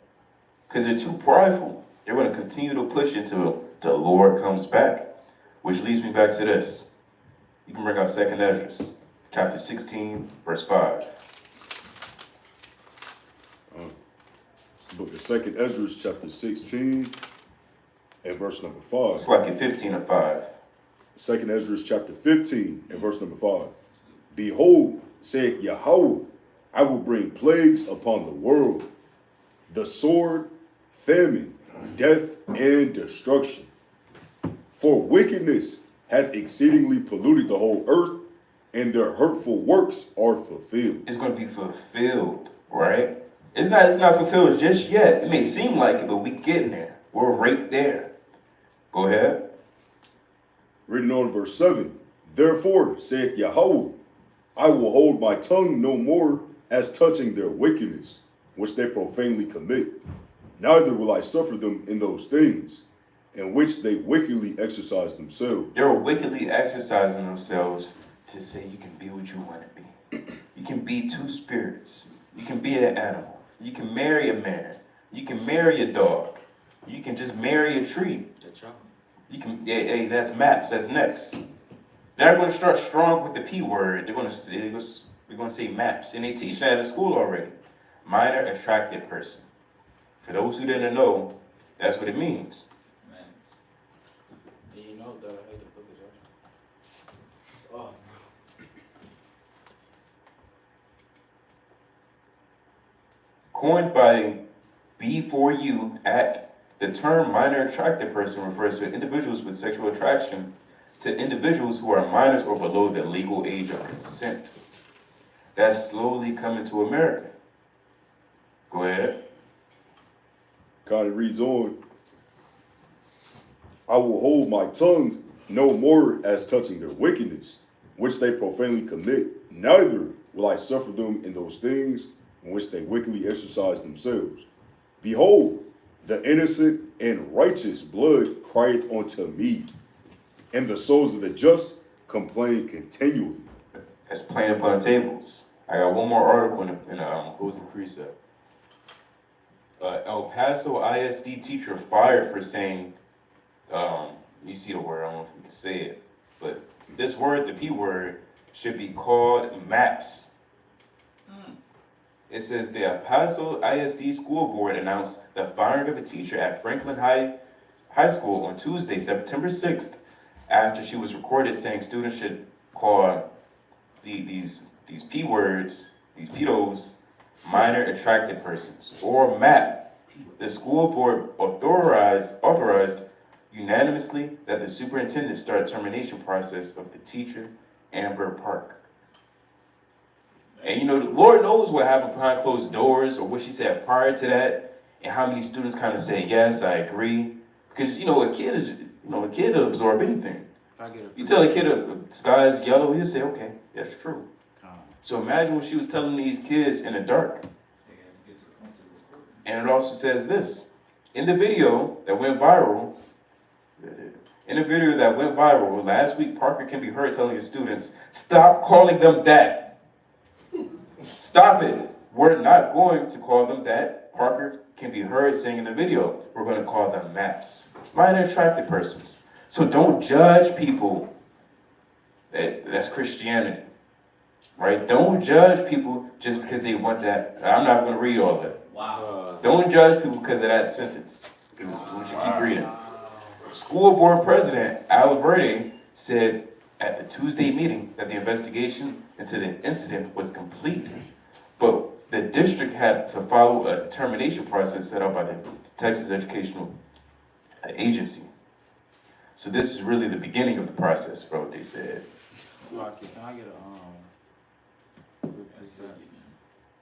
because they're too prideful. They're going to continue to push until the Lord comes back, which leads me back to this. You can bring out 2nd Ezra, chapter 16, verse 5. Book of 2nd Ezra, chapter 16, and verse number 5. It's like a 15 or 5. 2nd Ezra, chapter 15, and verse number 5. Behold, saith Yahweh, I will bring plagues upon the world, the sword, famine, death, and destruction. For wickedness hath exceedingly polluted the whole earth, and their hurtful works are fulfilled. It's going to be fulfilled, right? It's not fulfilled just yet. It may seem like it, but we getting there. We're right there. Go ahead. Reading on verse 7. Therefore, saith Yahweh, I will hold my tongue no more as touching their wickedness, which they profanely commit. Neither will I suffer them in those things, in which they wickedly exercise themselves. They're wickedly exercising themselves to say you can be what you want to be. You can be two spirits. You can be an animal. You can marry a man. You can marry a dog. You can just marry a tree. You can. Hey, that's maps. That's next. They're going to start strong with the P word. They're going to say maps, and they teach that in school already. Minor attracted person. For those who didn't know, that's what it means. Man. Do you know that I hate the book of Joshua? Oh. Coined by B4U at the term minor attracted person refers to individuals with sexual attraction to individuals who are minors or below the legal age of consent. That's slowly coming to America. Go ahead. Kind of reads on. I will hold my tongue no more as touching their wickedness, which they profanely commit. Neither will I suffer them in those things in which they wickedly exercise themselves. Behold, The innocent and righteous blood crieth unto me, and the souls of the just complain continually. As plain upon tables. I got one more article in Closing precept. El Paso ISD teacher fired for saying, you see the word, I don't know if we can say it, but this word, the P word, should be called maps. It says the El Paso ISD school board announced the firing of a teacher at Franklin High School on Tuesday, September 6th, after she was recorded saying students should call these P words, these pedos, minor attracted persons, or MAP. The school board authorized unanimously that the superintendent start termination process of the teacher, Amber Park. And you know, the Lord knows what happened behind closed doors, or what she said prior to that, and how many students kind of say, yes, I agree. Because, you know, a kid will absorb anything. You tell a kid the sky is yellow, he'll say, okay, that's true. So imagine what she was telling these kids in the dark. And it also says this. In the video that went viral last week, Parker can be heard telling his students, stop calling them that. Stop it. We're not going to call them that. Parker can be heard saying in the video, we're going to call them maps. Minor attracted persons. So don't judge people. That's Christianity. Right? Don't judge people just because they want that. I'm not going to read all of it. Wow. Don't judge people because of that sentence. We should keep reading. School board president Al Verde said at the Tuesday meeting that the investigation into the incident was complete, but the district had to follow a termination process set up by the Texas Educational Agency. So this is really the beginning of the process, for what they said. Can I get a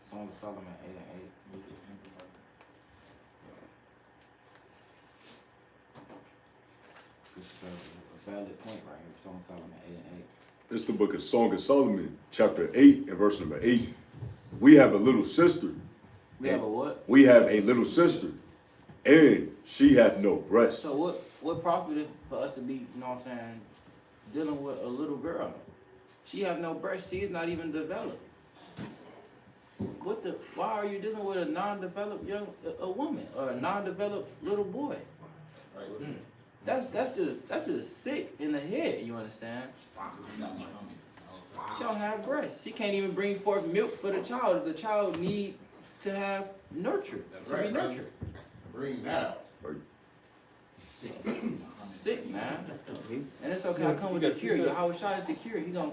Song of Solomon 8 and 8? This is a valid point right here. Song of Solomon 8 and 8. It's the book of Song of Solomon, chapter 8 and verse number 8. We have a little sister. We have a what? We have a little sister, and she hath no breast. So what profit is for us to be, you know what I'm saying, dealing with a little girl? She have no breast. She is not even developed. Why are you dealing with a non-developed a woman or a non-developed little boy? That's just sick in the head. You understand? She don't have breasts. She can't even bring forth milk for the child. The child need to have nurture to be nurtured. Bring that out. Sick, man. And it's okay. I come with the cure. I was shot at the cure. He gonna.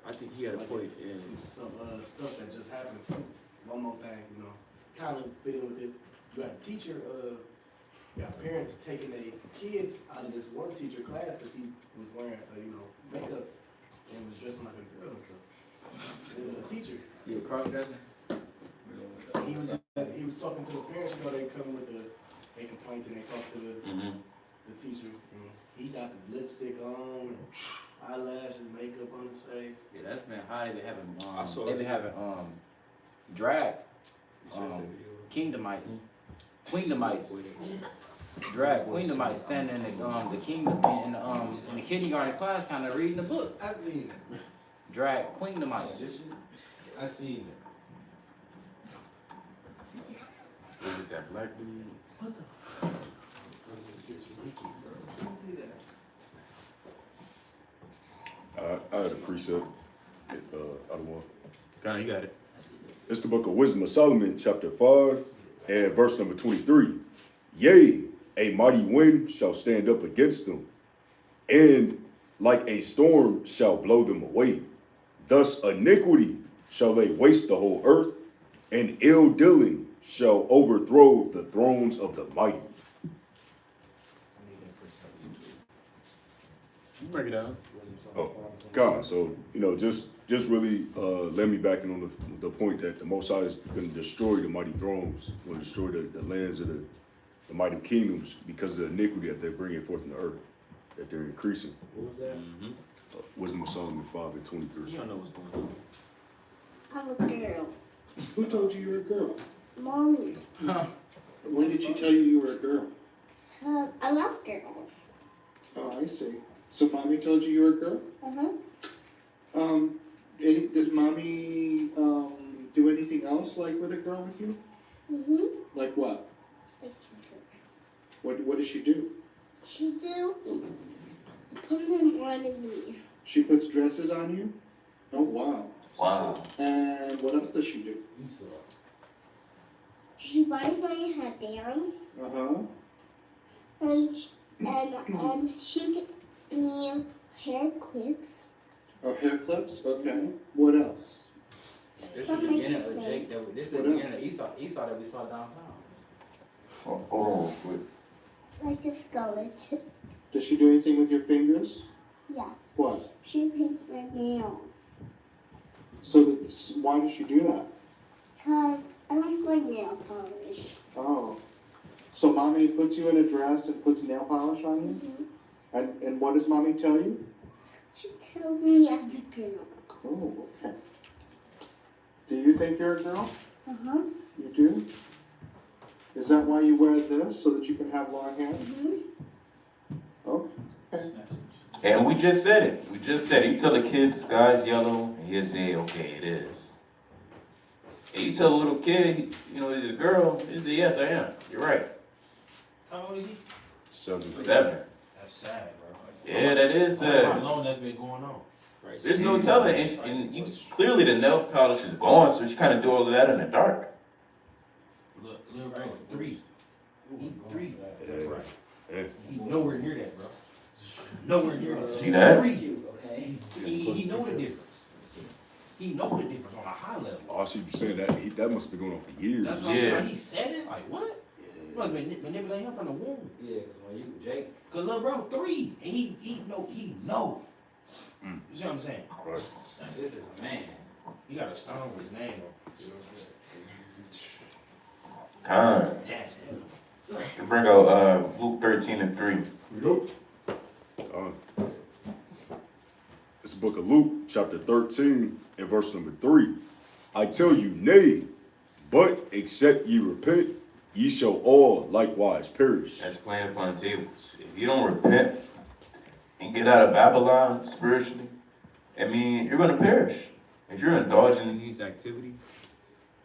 I think he had a point. Yeah. Some stuff that just happened. One more thing, you know, kind of fit in with this. You got a teacher, you got parents taking their kids out of this one teacher class because he was wearing, makeup and was dressing like a girl and stuff. It was a teacher. You a cross-dresser? He was talking to the parents. You know, they come with they complaints and they talk to the teacher. And he got the lipstick on, and eyelashes, makeup on his face. Yeah, that's been how they been having drag kingdomites, queendamites, drag queendamites standing in the kingdom in the kindergarten class, kind of reading the book. I seen it. Drag queendamites. I seen it. Was it that black dude? What the? It's Ricky, bro. I had a precept out of one. Gun, you got it. It's the book of Wisdom of Solomon, chapter 5, and verse number 23. Yea, a mighty wind shall stand up against them, and like a storm shall blow them away. Thus iniquity shall lay waste the whole earth, and ill dealing shall overthrow the thrones of the mighty. You break it down. Oh, God, so, just really let me back in on the point that the Most High is going to destroy the mighty thrones, going to destroy the lands of the mighty kingdoms because of the iniquity that they're bringing forth in the earth, that they're increasing. What was that? Wisdom of Solomon 5 and 23. You don't know what's going on. I'm a girl. Who told you you're a girl? Mommy. When did she tell you you were a girl? I love girls. Oh, I see. So mommy told you you were a girl? Does mommy do anything else like with a girl with you? Like what? What does she do? She do put them on me. She puts dresses on you? Oh wow. Wow. And what else does she do? She buys my headbands Uh-huh. and she gives me hair clips. Oh, hair clips? Okay. What else? This is the beginning of Jake. This is the beginning of Esau that we saw downtown. Oh, Like a skeleton. Does she do anything with your fingers? Yeah. What? She paints my nails. Why does she do that? Cause I like my nail polish. Oh. So mommy puts you in a dress and puts nail polish on you? And what does mommy tell you? She tells me I'm a girl. Oh, okay. Do you think you're a girl? You do? Is that why you wear this, so that you can have long hair? Okay. And we just said it. We just said it. You tell the kid the sky's yellow, and he'll say, okay, it is. And you tell a little kid, you know, he's a girl, he'll say, yes, I am. You're right. How old is he? 7. That's sad, bro. Yeah, that is sad. How long that's been going on? Right. There's no telling. And you, clearly the nail polish is gone, so you kind of do all of that in the dark. Look, little bro, 3. He 3. Right. Yeah. He nowhere near that, bro. Nowhere near that. See that? 3. He know the difference. He know the difference on a high level. Oh, I see you saying that. That must be going on for years. That's why like, he said it. Like what? You must have been manipulating him from the womb. Yeah, because when you Jake. Cause little bro 3, and he know. You see what I'm saying? Right. This is a man. He got a stone with his name on. You know what Kind. I'm saying? That's it. You bring out Luke 13:3. Nope. It's the book of Luke, chapter 13, and verse number 3. I tell you, nay, but except ye repent, ye shall all likewise perish. That's playing upon tables. If you don't repent and get out of Babylon spiritually, I mean, you're going to perish. If you're indulging in these activities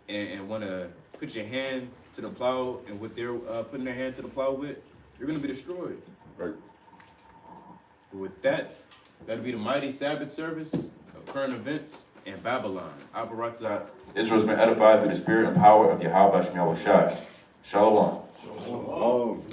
and want to put your hand to the plow and what they're putting their hand to the plow with, you're going to be destroyed. Right. But with that, that'll be the mighty Sabbath service of current events in Babylon. Abarazat. Israel's been edified through the spirit and power of Yahweh Shem Yahushua. Shalom. Shalom.